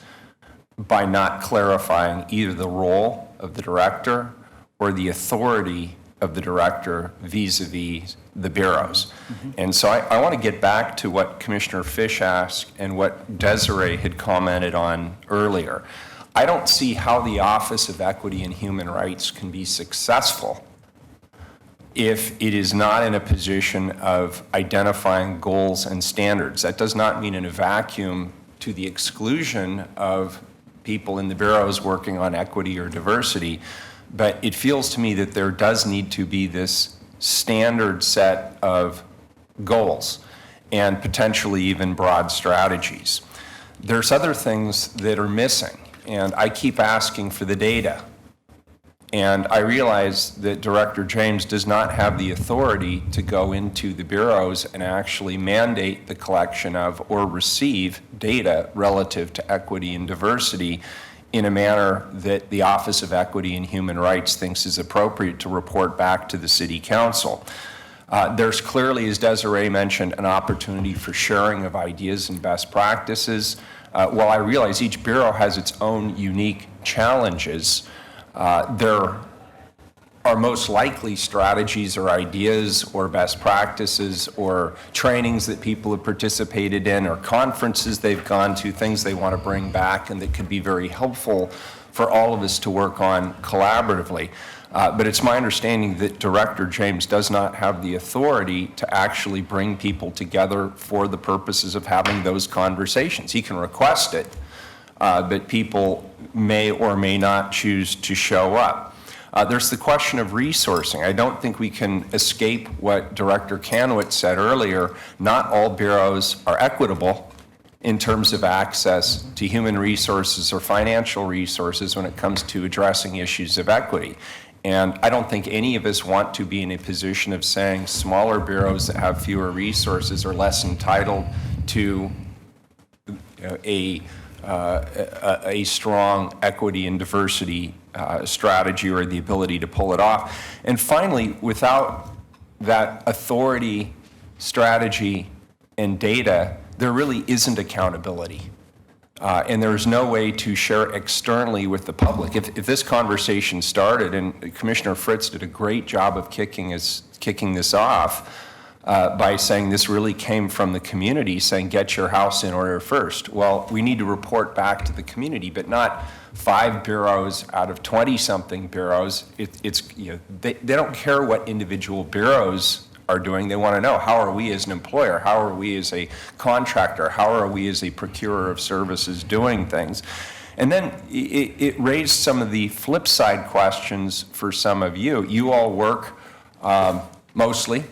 by not clarifying either the role of the director or the authority of the director vis-a-vis the bureaus. Mm-hmm. And so I want to get back to what Commissioner Fish asked and what Desiree had commented on earlier. I don't see how the Office of Equity and Human Rights can be successful if it is not in a position of identifying goals and standards. That does not mean in a vacuum to the exclusion of people in the bureaus working on equity or diversity, but it feels to me that there does need to be this standard set of goals and potentially even broad strategies. There's other things that are missing. And I keep asking for the data. And I realize that Director James does not have the authority to go into the bureaus and actually mandate the collection of or receive data relative to equity and diversity in a manner that the Office of Equity and Human Rights thinks is appropriate to report back to the City Council. There's clearly, as Desiree mentioned, an opportunity for sharing of ideas and best practices. While I realize each bureau has its own unique challenges, there are most likely strategies or ideas or best practices or trainings that people have participated in or conferences they've gone to, things they want to bring back and that could be very helpful for all of us to work on collaboratively. But it's my understanding that Director James does not have the authority to actually bring people together for the purposes of having those conversations. He can request it, but people may or may not choose to show up. There's the question of resourcing. I don't think we can escape what Director Kanowitz said earlier. Not all bureaus are equitable, in terms of access to human resources or financial resources when it comes to addressing issues of equity. And I don't think any of us want to be in a position of saying smaller bureaus that have fewer resources are less entitled to a strong equity and diversity strategy or the ability to pull it off. And finally, without that authority, strategy, and data, there really isn't accountability. And there's no way to share externally with the public. If this conversation started, and Commissioner Fritz did a great job of kicking this off by saying this really came from the community, saying get your house in order first. Well, we need to report back to the community, but not 5 bureaus out of 20-something bureaus. They don't care what individual bureaus are doing. They want to know, how are we as an employer? How are we as a contractor? How are we as a procurer of services doing things? And then it raised some of the flip side questions for some of you. You all work mostly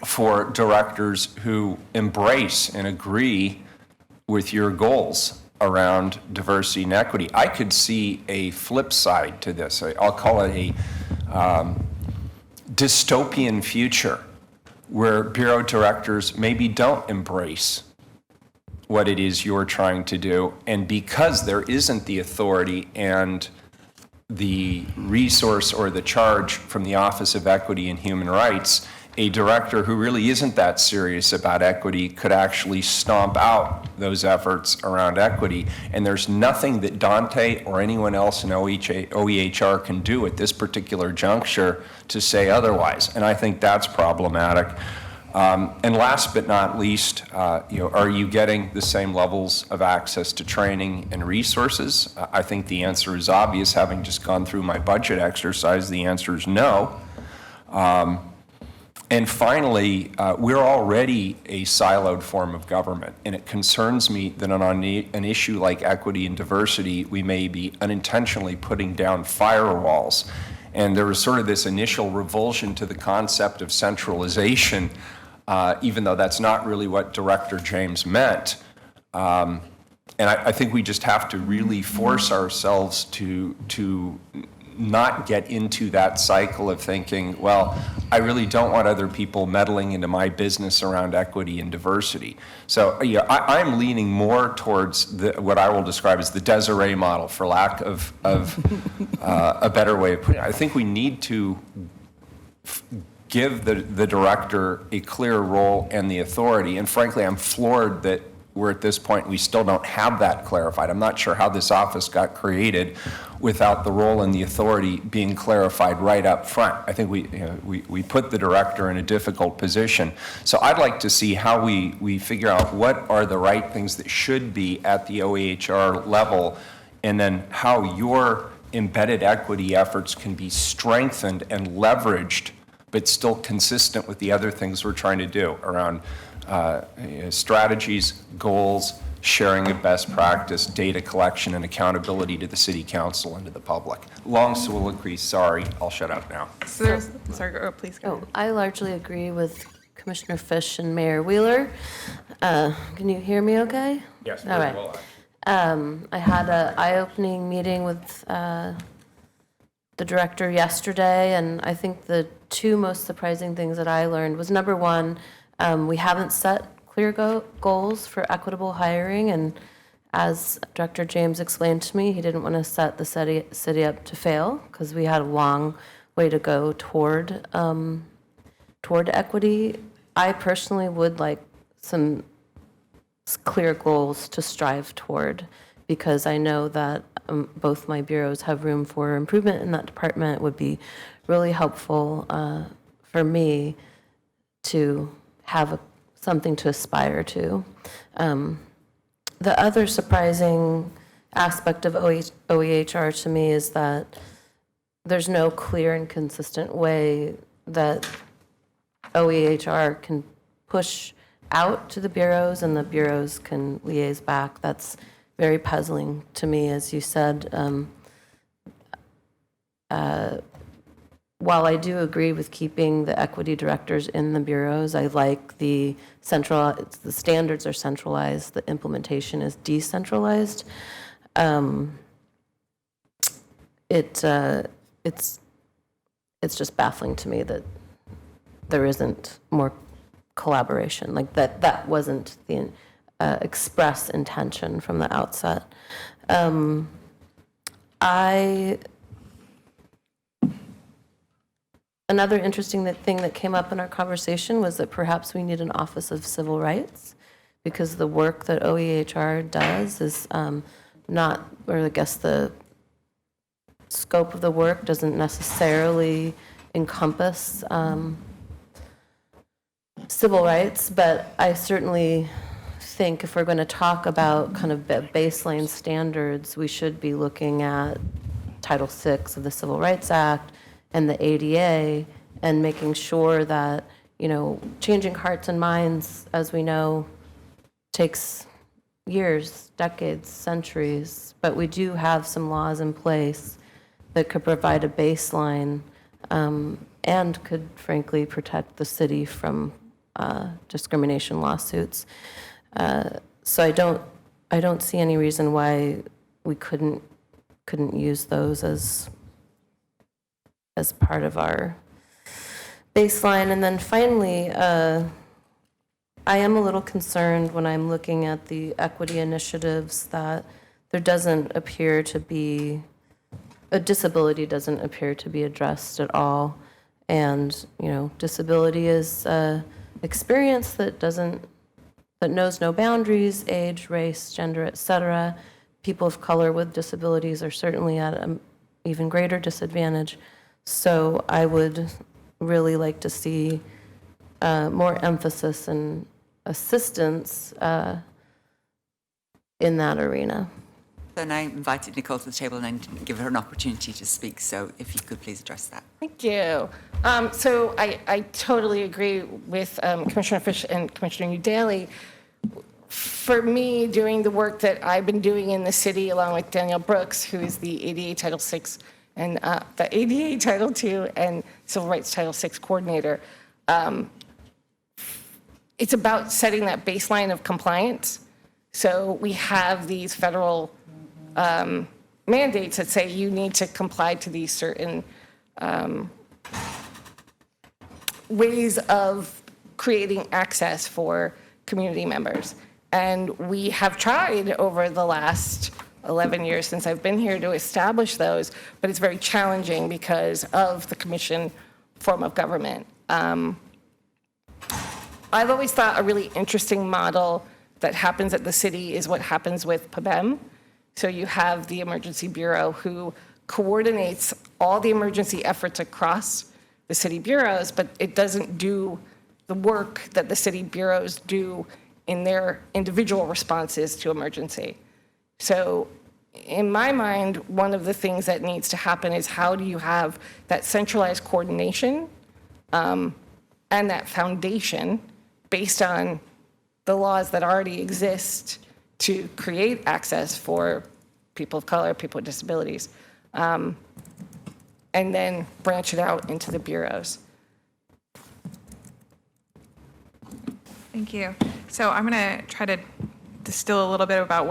for directors who embrace and agree with your goals around diversity and equity. I could see a flip side to this. I'll call it a dystopian future where bureau directors maybe don't embrace what it is you're trying to do, and because there isn't the authority and the resource or the charge from the Office of Equity and Human Rights, a director who really isn't that serious about equity could actually stomp out those efforts around equity. And there's nothing that Dante or anyone else in OEHR can do at this particular juncture to say otherwise. And I think that's problematic. And last but not least, are you getting the same levels of access to training and resources? I think the answer is obvious. Having just gone through my budget exercise, the answer is no. And finally, we're already a siloed form of government, and it concerns me that on an issue like equity and diversity, we may be unintentionally putting down firewalls. And there was sort of this initial revulsion to the concept of centralization, even though that's not really what Director James meant. And I think we just have to really force ourselves to not get into that cycle of thinking, well, I really don't want other people meddling into my business around equity and diversity. So I'm leaning more towards what I will describe as the Desiree model, for lack of a better way of putting it. I think we need to give the director a clear role and the authority. And frankly, I'm floored that we're at this point, we still don't have that clarified. I'm not sure how this office got created without the role and the authority being clarified right up front. I think we put the director in a difficult position. So I'd like to see how we figure out what are the right things that should be at the OEHR level, and then how your embedded equity efforts can be strengthened and leveraged, but still consistent with the other things we're trying to do around strategies, goals, sharing of best practice, data collection, and accountability to the City Council and to the public. Long soliloquy, sorry, I'll shut up now. So sorry, please go ahead. I largely agree with Commissioner Fish and Mayor Wheeler. Can you hear me okay? Yes, all right. well. I had an eye-opening meeting with the director yesterday, and I think the two most surprising things that I learned was, number one, we haven't set clear goals for equitable hiring, and as Director James explained to me, he didn't want to set the city up to fail because we had a long way to go toward equity. I personally would like some clear goals to strive toward, because I know that both my bureaus have room for improvement in that department. It would be really helpful for me to have something to aspire to. The other surprising aspect of OEHR to me is that there's no clear and consistent way that OEHR can push out to the bureaus and the bureaus can liaise back. That's very puzzling to me. As you said, while I do agree with keeping the equity directors in the bureaus, I like the standards are centralized, the implementation is decentralized. It's just baffling to me that there isn't more collaboration, like that wasn't the express intention from the outset. Another interesting thing that came up in our conversation was that perhaps we need an Office of Civil Rights, because the work that OEHR does is not, or I guess the scope of the work doesn't necessarily encompass civil rights, but I certainly think if we're going to talk about kind of baseline standards, we should be looking at Title VI of the Civil Rights Act and the ADA, and making sure that, changing hearts and minds, as we know, takes years, decades, centuries, but we do have some laws in place that could provide a baseline and could, frankly, protect the city from discrimination lawsuits. So I don't see any reason why we couldn't use those as part of our baseline. And then finally, I am a little concerned when I'm looking at the equity initiatives that there doesn't appear to be, a disability doesn't appear to be addressed at all. And, disability is experience that knows no boundaries, age, race, gender, et cetera. People of color with disabilities are certainly at an even greater disadvantage. So I would really like to see more emphasis and assistance in that arena. Then I invited Nicole to the table and I didn't give her an opportunity to speak, so if you could please address that. Thank you. So I totally agree with Commissioner Fish and Commissioner Daly. For me, doing the work that I've been doing in the city, along with Danielle Brooks, who is the ADA Title VI and the ADA Title II and Civil Rights Title VI coordinator, it's about setting that baseline of compliance. So we have these federal mandates that say you need to comply to these certain ways of creating access for community members. And we have tried over the last 11 years since I've been here to establish those, but it's very challenging because of the commission form of government. I've always thought a really interesting model that happens at the city is what happens with PBEM. So you have the Emergency Bureau who coordinates all the emergency efforts across the city bureaus, but it doesn't do the work that the city bureaus do in their individual responses to emergency. So in my mind, one of the things that needs to happen is how do you have that centralized coordination and that foundation based on the laws that already exist to create access for people of color, people with disabilities, and then branch it out into the bureaus. Thank you. So I'm going to try to distill a little bit about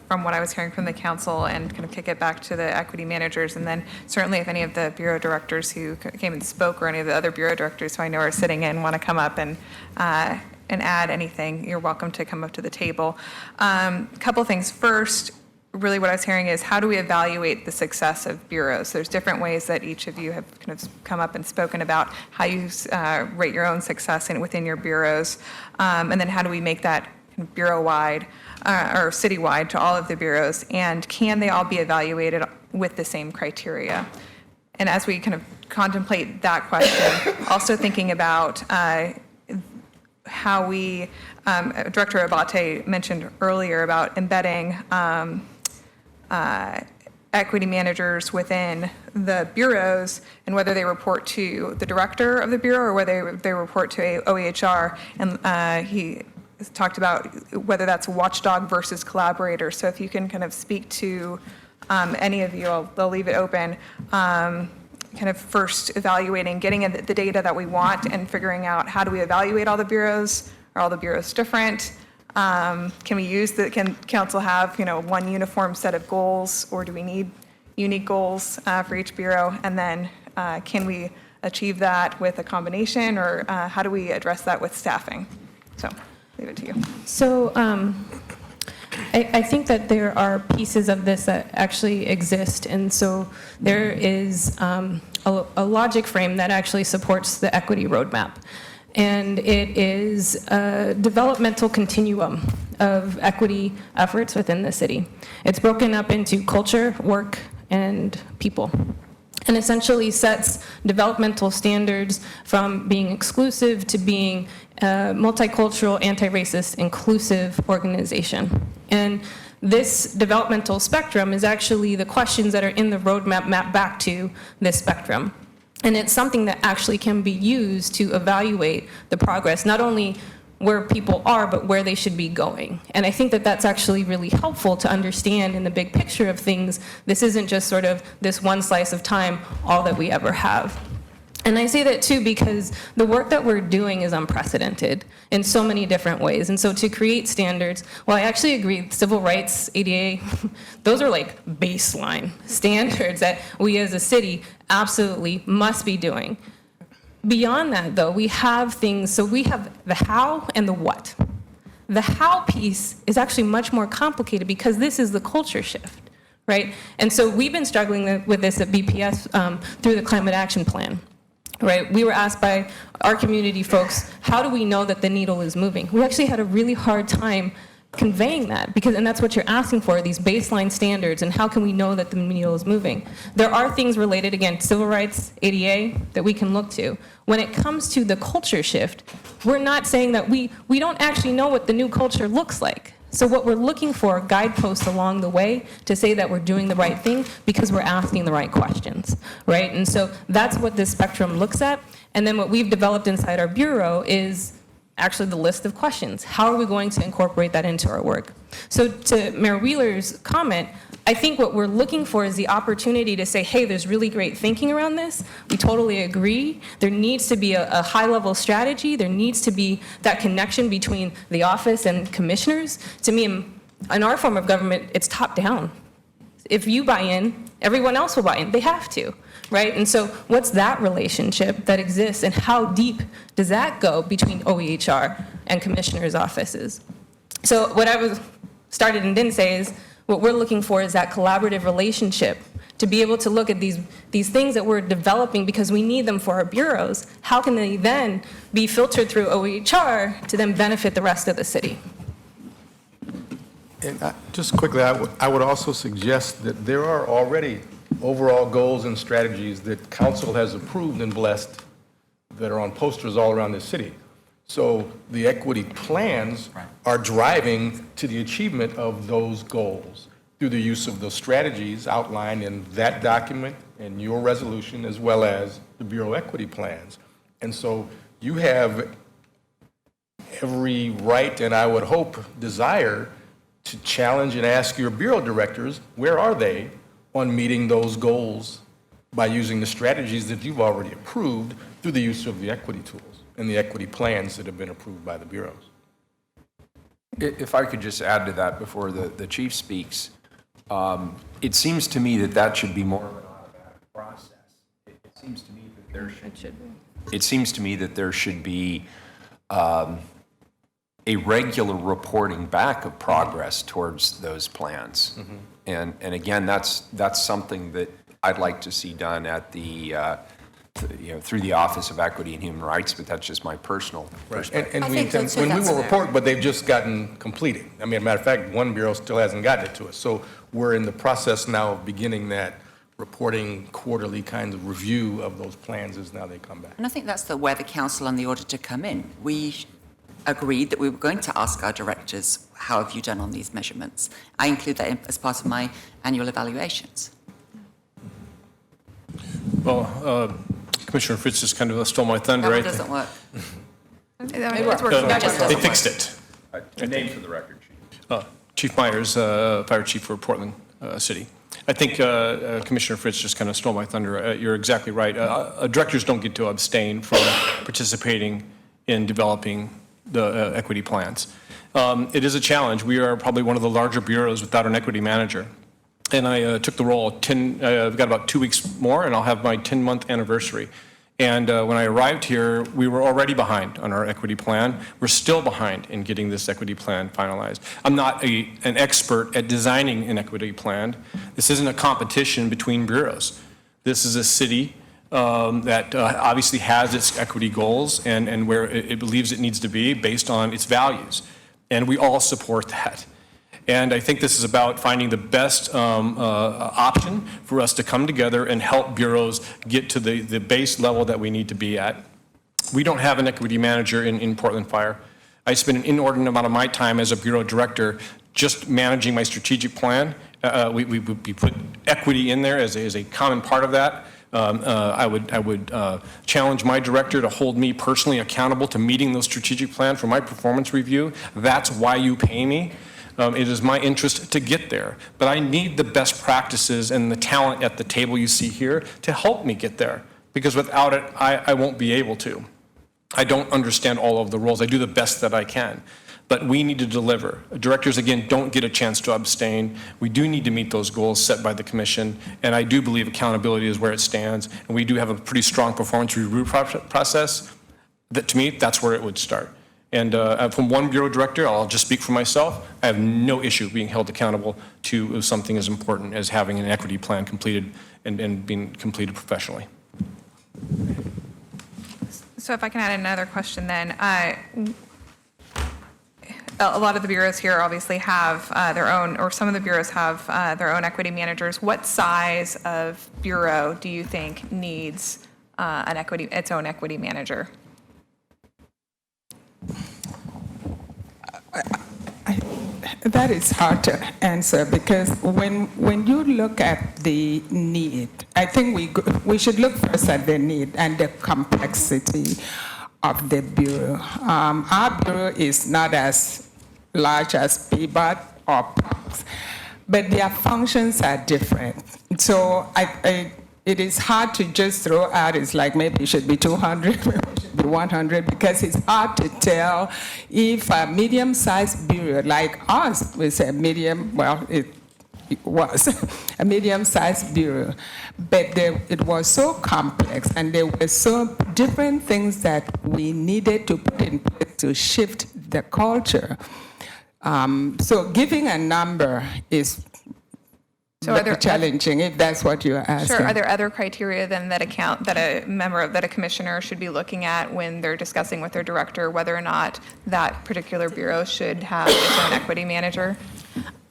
from what I was hearing from the council and kind of kick it back to the equity managers. And then certainly if any of the bureau directors who came and spoke or any of the other bureau directors who I know are sitting in want to come up and add anything, you're welcome to come up to the table. A couple things. First, really what I was hearing is how do we evaluate the success of bureaus? There's different ways that each of you have kind of come up and spoken about how you rate your own success within your bureaus. And then how do we make that kind of bureau-wide or citywide to all of the bureaus? And can they all be evaluated with the same criteria? And as we kind of contemplate that question, also thinking about how we, Director Abate mentioned earlier about embedding equity managers within the bureaus and whether they report to the director of the bureau or whether they report to OEHR. And he talked about whether that's watchdog versus collaborator. So if you can kind of speak to any of you, I'll leave it open, kind of first evaluating, getting in the data that we want and figuring out how do we evaluate all the bureaus? Are all the bureaus different? Can council have, one uniform set of goals, or do we need unique goals for each bureau? And then can we achieve that with a combination, or how do we address that with staffing? So leave it to you. So I think that there are pieces of this that actually exist, and so there is a logic frame that actually supports the equity roadmap. And it is a developmental continuum of equity efforts within the city. It's broken up into culture, work, and people, and essentially sets developmental standards from being exclusive to being a multicultural, anti-racist, inclusive organization. And this developmental spectrum is actually the questions that are in the roadmap map back to this spectrum. And it's something that actually can be used to evaluate the progress, not only where people are, but where they should be going. And I think that that's actually really helpful to understand in the big picture of things. This isn't just sort of this one slice of time, all that we ever have. And I say that too because the work that we're doing is unprecedented in so many different ways. And so to create standards, well, I actually agree, civil rights, ADA, those are like baseline standards that we as a city absolutely must be doing. Beyond that, though, we have things, so we have the how and the what. The how piece is actually much more complicated because this is the culture shift, right? And so we've been struggling with this at BPS through the Climate Action Plan. Right, we were asked by our community folks, how do we know that the needle is moving? We actually had a really hard time conveying that, and that's what you're asking for, these baseline standards, and how can we know that the needle is moving? There are things related, again, to civil rights, ADA, that we can look to. When it comes to the culture shift, we're not saying that we don't actually know what the new culture looks like. So what we're looking for are guideposts along the way to say that we're doing the right thing because we're asking the right questions, right? And so that's what this spectrum looks at. And then what we've developed inside our bureau is actually the list of questions. How are we going to incorporate that into our work? So to Mayor Wheeler's comment, I think what we're looking for is the opportunity to say, hey, there's really great thinking around this. We totally agree. There needs to be a high-level strategy. There needs to be that connection between the office and commissioners. To me, in our form of government, it's top-down. If you buy in, everyone else will buy in. They have to, right? And so what's that relationship that exists, and how deep does that go between OEHR and commissioners' offices? So what I was started and didn't say is, what we're looking for is that collaborative relationship to be able to look at these things that we're developing because we need them for our bureaus. How can they then be filtered through OEHR to then benefit the rest of the city? And just quickly, I would also suggest that there are already overall goals and strategies that council has approved and blessed that are on posters all around the city. So the equity plans are driving to the achievement of those goals through the use of those strategies outlined in that document and your resolution, as well as the Bureau equity plans. And so you have every right, and I would hope desire, to challenge and ask your Bureau directors, where are they on meeting those goals by using the strategies that you've already approved through the use of the equity tools and the equity plans that have been approved by the bureaus. If I could just add to that before the chief speaks, it seems to me that should be more of an automatic process. It seems to me that there should be. It seems to me that there should be a regular reporting back of progress towards those plans. Mm-hmm. And again, that's something that I'd like to see done at the through the Office of Equity and Human Rights, but that's just my personal perspective. And we intend, when we will report, but they've just gotten completed. I mean, as a matter of fact, one bureau still hasn't gotten it to us. So we're in the process now of beginning that reporting quarterly kind of review of those plans as now they come back. And I think that's where the council and the auditor come in. We agreed that we were going to ask our directors, how have you done on these measurements? I include that as part of my annual evaluations. Well, Commissioner Fritz just kind of stole my thunder. That doesn't work. They fixed it. A name for the record, Chief. Chief Myers, Fire Chief for Portland City. I think Commissioner Fritz just kind of stole my thunder. You're exactly right. Directors don't get to abstain from participating in developing the equity plans. It is a challenge. We are probably one of the larger bureaus without an equity manager. And I took the role, I've got about 2 weeks more, and I'll have my 10-month anniversary. And when I arrived here, we were already behind on our equity plan. We're still behind in getting this equity plan finalized. I'm not an expert at designing an equity plan. This isn't a competition between bureaus. This is a city that obviously has its equity goals and where it believes it needs to be based on its values. And we all support that. And I think this is about finding the best option for us to come together and help bureaus get to the base level that we need to be at. We don't have an equity manager in Portland Fire. I spend an inordinate amount of my time as a bureau director just managing my strategic plan. We put equity in there as a common part of that. I would challenge my director to hold me personally accountable to meeting those strategic plan for my performance review. That's why you pay me. It is my interest to get there, but I need the best practices and the talent at the table you see here to help me get there, because without it, I won't be able to. I don't understand all of the roles. I do the best that I can, but we need to deliver. Directors, again, don't get a chance to abstain. We do need to meet those goals set by the commission, and I do believe accountability is where it stands, and we do have a pretty strong performance review process. That, to me, that's where it would start. And from one bureau director, I'll just speak for myself, I have no issue being held accountable to something as important as having an equity plan completed and being completed professionally. So if I can add another question then. A lot of the bureaus here obviously have their own, or some of the bureaus have their own equity managers. What size of bureau do you think needs its own equity manager? That is hard to answer, because when you look at the need, I think we should look first at the need and the complexity of the bureau. Our bureau is not as large as PBOT or POCS, but their functions are different. So it is hard to just throw out, it's like maybe it should be 200, maybe it should be 100, because it's hard to tell if a medium-sized bureau like us, we say medium, well, it was a medium-sized bureau, but it was so complex and there were so different things that we needed to put in place to shift the culture. So giving a number is very challenging, if that's what you're asking. Sure. Are there other criteria then that a commissioner should be looking at when they're discussing with their director whether or not that particular bureau should have its own equity manager?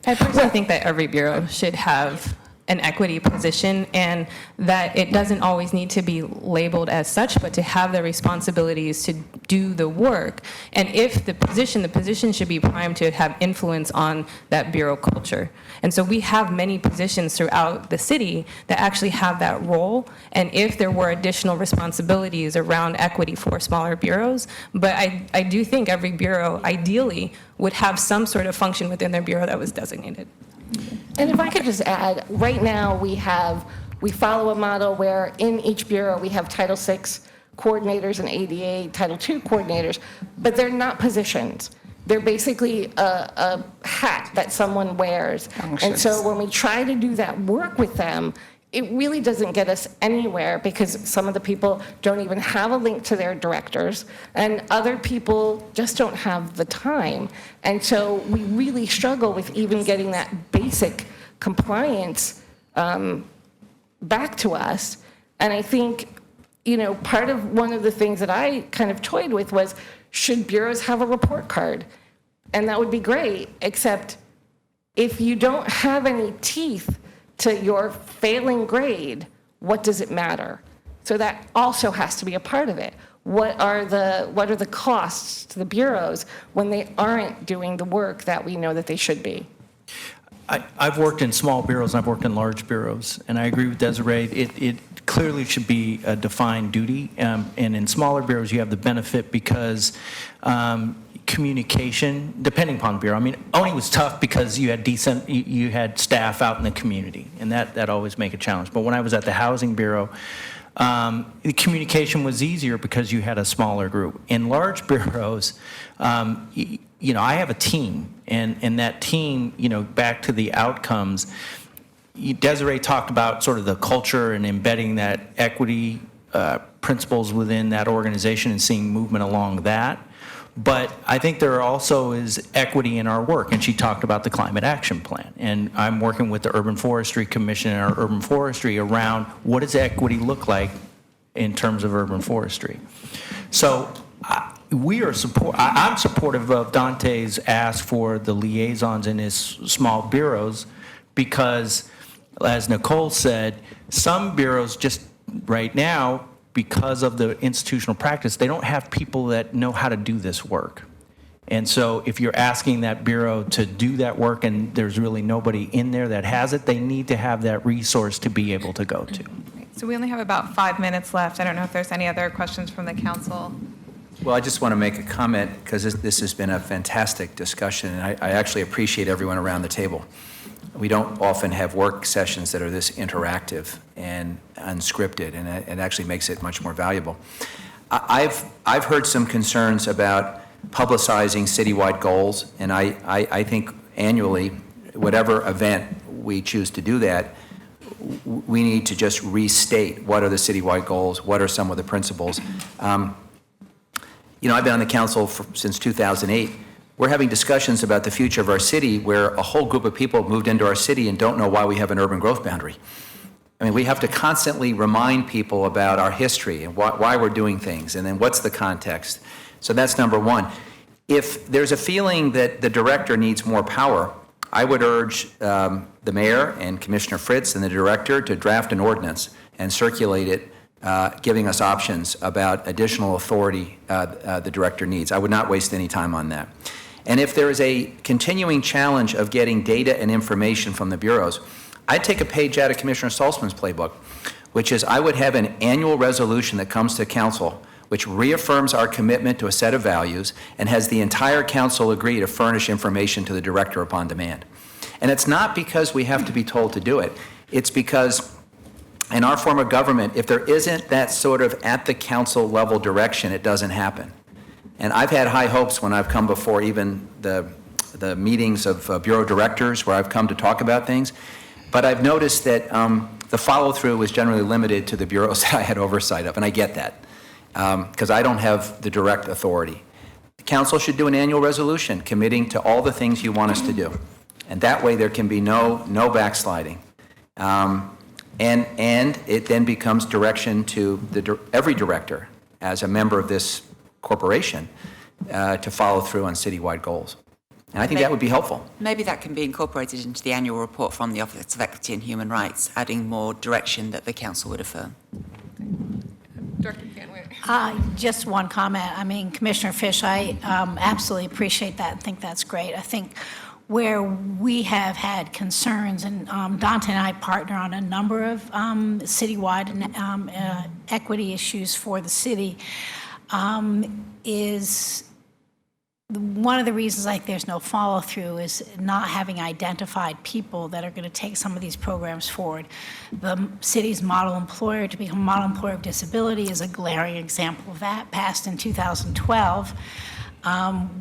I personally think that every bureau should have an equity position, and that it doesn't always need to be labeled as such, but to have the responsibilities to do the work. And if the position should be primed to have influence on that bureau culture. And so we have many positions throughout the city that actually have that role. And if there were additional responsibilities around equity for smaller bureaus, but I do think every bureau ideally would have some sort of function within their bureau that was designated. And if I could just add, right now we follow a model where in each bureau we have Title VI coordinators and ADA Title II coordinators, but they're not positions. They're basically a hat that someone wears. And so when we try to do that work with them, it really doesn't get us anywhere, because some of the people don't even have a link to their directors, and other people just don't have the time. And so we really struggle with even getting that basic compliance back to us. And I think, part of one of the things that I kind of toyed with was, should bureaus have a report card? And that would be great, except if you don't have any teeth to your failing grade, what does it matter? So that also has to be a part of it. What are the costs to the bureaus when they aren't doing the work that we know that they should be? I've worked in small bureaus and I've worked in large bureaus, and I agree with Desiree. It clearly should be a defined duty, and in smaller bureaus you have the benefit because communication, depending upon the bureau. I mean, ONI was tough because you had staff out in the community, and that always make a challenge. But when I was at the Housing Bureau, the communication was easier because you had a smaller group. In large bureaus, you know, I have a team, and that team, you know, back to the outcomes, Desiree talked about sort of the culture and embedding that equity principles within that organization and seeing movement along that. But I think there also is equity in our work, and she talked about the Climate Action Plan. And I'm working with the Urban Forestry Commission and our urban forestry around what does equity look like in terms of urban forestry. So I'm supportive of Dante's ask for the liaisons in his small bureaus because, as Nicole said, some bureaus just right now, because of the institutional practice, they don't have people that know how to do this work. And so if you're asking that bureau to do that work and there's really nobody in there that has it, they need to have that resource to be able to go to. So we only have about 5 minutes left. I don't know if there's any other questions from the council. Well, I just want to make a comment because this has been a fantastic discussion, and I actually appreciate everyone around the table. We don't often have work sessions that are this interactive and unscripted, and it actually makes it much more valuable. I've heard some concerns about publicizing citywide goals, and I think annually, whatever event we choose to do that, we need to just restate what are the citywide goals, what are some of the principles. You know, I've been on the council since 2008. We're having discussions about the future of our city where a whole group of people moved into our city and don't know why we have an urban growth boundary. I mean, we have to constantly remind people about our history and why we're doing things, and then what's the context. So that's number one. If there's a feeling that the director needs more power, I would urge the mayor and Commissioner Fritz and the director to draft an ordinance and circulate it, giving us options about additional authority the director needs. I would not waste any time on that. And if there is a continuing challenge of getting data and information from the bureaus, I'd take a page out of Commissioner Salzman's playbook, which is I would have an annual resolution that comes to council which reaffirms our commitment to a set of values and has the entire council agree to furnish information to the director upon demand. And it's not because we have to be told to do it. It's because in our form of government, if there isn't that sort of at the council level direction, it doesn't happen. And I've had high hopes when I've come before even the meetings of bureau directors where I've come to talk about things. But I've noticed that the follow-through was generally limited to the bureaus that I had oversight of, and I get that, because I don't have the direct authority. The council should do an annual resolution committing to all the things you want us to do. And that way there can be no backsliding. And it then becomes direction to every director as a member of this corporation to follow through on citywide goals. And I think that would be helpful. Maybe that can be incorporated into the annual report from the Office of Equity and Human Rights, adding more direction that the council would affirm. Director Canway. Just one comment. I mean, Commissioner Fish, I absolutely appreciate that and think that's great. I think where we have had concerns, and Dante and I partner on a number of citywide equity issues for the city, is one of the reasons like there's no follow-through is not having identified people that are going to take some of these programs forward. The city's model employer to become a model employer of disability is a glaring example of that, passed in 2012.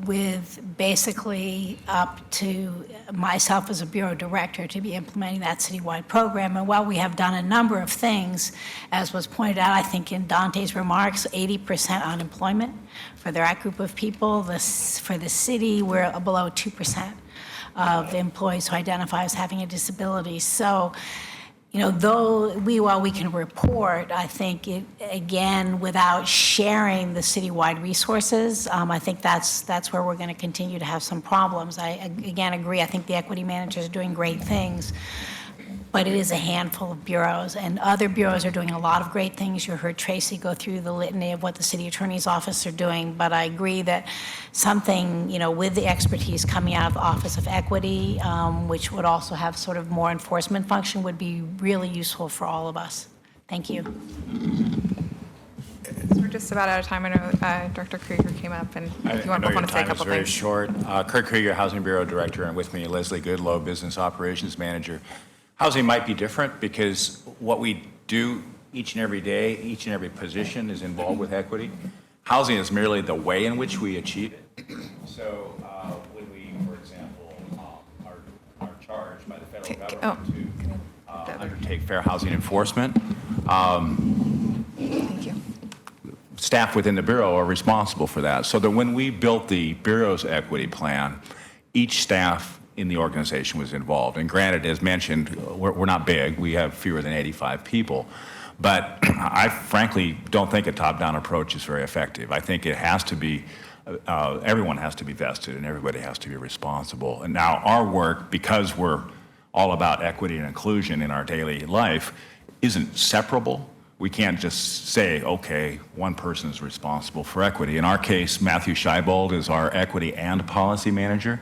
With basically up to myself as a bureau director to be implementing that citywide program. And while we have done a number of things, as was pointed out, I think in Dante's remarks, 80% unemployment for that group of people. For the city, we're below 2% of employees who identify as having a disability. So, you know, while we can report, I think it, again, without sharing the citywide resources, I think that's where we're going to continue to have some problems. I, again, agree. I think the equity managers are doing great things, but it is a handful of bureaus, and other bureaus are doing a lot of great things. You heard Tracy go through the litany of what the city attorney's office are doing, but I agree that something, you know, with the expertise coming out of the Office of Equity, which would also have sort of more enforcement function, would be really useful for all of us. Thank you. We're just about out of time. I know Director Krieger came up, and if you want to say a couple very things. short. Kurt Krieger, Housing Bureau Director, and with me Leslie Goodlow, Business Operations Manager. Housing might be different because what we do each and every day, each and every position is involved with equity. Housing is merely the way in which we achieve it. So when we, for example, are charged by the federal government to undertake fair housing enforcement, Thank you. staff within the Bureau are responsible for that. So that when we built the Bureau's equity plan, each staff in the organization was involved. And granted, as mentioned, we're not big. We have fewer than 85 people. But I frankly don't think a top-down approach is very effective. I think it has to be, everyone has to be vested and everybody has to be responsible. And now our work, because we're all about equity and inclusion in our daily life, isn't separable. We can't just say, okay, one person is responsible for equity. In our case, Matthew Scheibold is our equity and policy manager.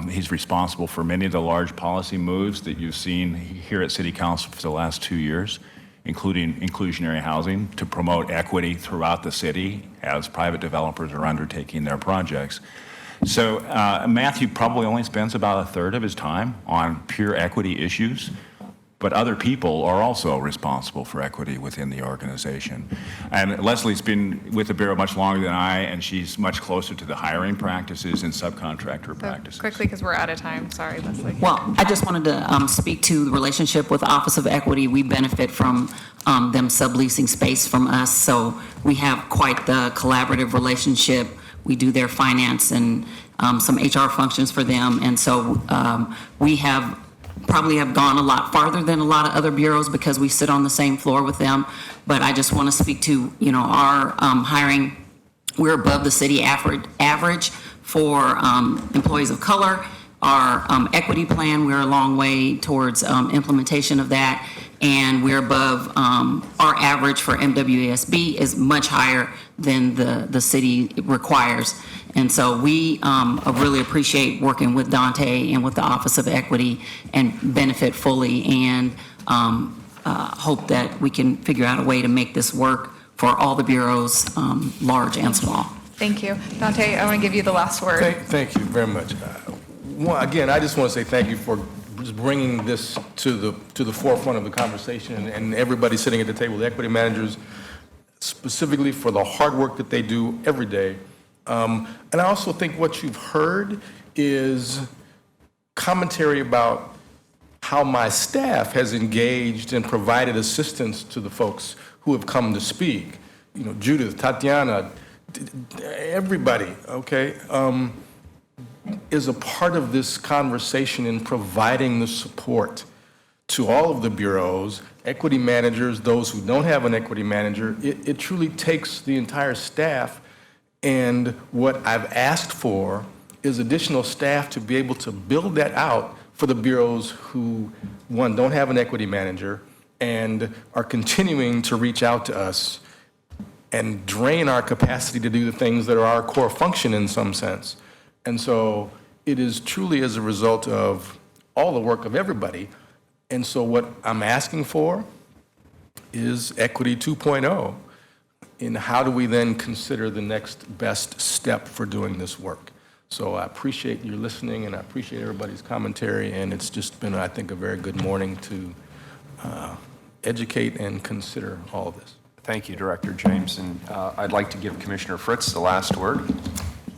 He's responsible for many of the large policy moves that you've seen here at City Council for the last 2 years, including inclusionary housing to promote equity throughout the city as private developers are undertaking their projects. So Matthew probably only spends about a third of his time on pure equity issues, but other people are also responsible for equity within the organization. And Leslie's been with the Bureau much longer than I, and she's much closer to the hiring practices and subcontractor practices. Quickly, because we're out of time. Sorry, Leslie. Well, I just wanted to speak to the relationship with the Office of Equity. We benefit from them subleasing space from us, so we have quite the collaborative relationship. We do their finance and some HR functions for them, and so we probably have gone a lot farther than a lot of other bureaus because we sit on the same floor with them. But I just want to speak to, our hiring. We're above the city average for employees of color. Our equity plan, we're a long way towards implementation of that. And we're above our average for MWASB is much higher than the city requires. And so we really appreciate working with Dante and with the Office of Equity and benefit fully, and hope that we can figure out a way to make this work for all the bureaus, large and small. Thank you. Dante, I want to give you the last word. Thank you very much. Again, I just want to say thank you for just bringing this to the forefront of the conversation, and everybody sitting at the table, the equity managers, specifically for the hard work that they do every day. And I also think what you've heard is commentary about how my staff has engaged and provided assistance to the folks who have come to speak. Judith, Tatiana, everybody, okay, is a part of this conversation in providing the support to all of the bureaus, equity managers, those who don't have an equity manager. It truly takes the entire staff. And what I've asked for is additional staff to be able to build that out for the bureaus who, one, don't have an equity manager and are continuing to reach out to us and drain our capacity to do the things that are our core function in some sense. And so it is truly as a result of all the work of everybody. And so what I'm asking for is Equity 2.0. And how do we then consider the next best step for doing this work? So I appreciate your listening, and I appreciate everybody's commentary, and it's just been, I think, a very good morning to educate and consider all of this. Thank you, Director James, and I'd like to give Commissioner Fritz the last word.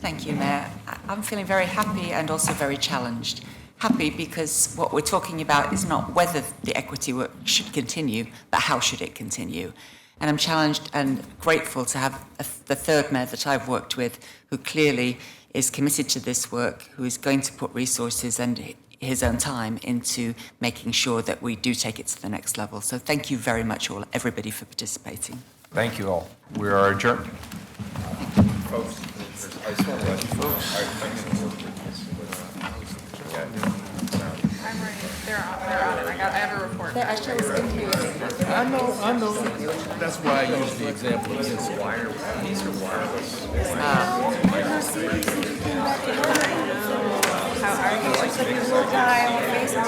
Thank you, Mayor. I'm feeling very happy and also very challenged. Happy because what we're talking about is not whether the equity work should continue, but how should it continue. And I'm challenged and grateful to have the third mayor that I've worked with who clearly is committed to this work, who is going to put resources and his own time into making sure that we do take it to the next level. So thank you very much, everybody, for participating. Thank you all. We are adjourned. Folks, I just want to let you folks. They're on it. I have a report. I know. That's why I use the example of this wire. These are wireless. How are you?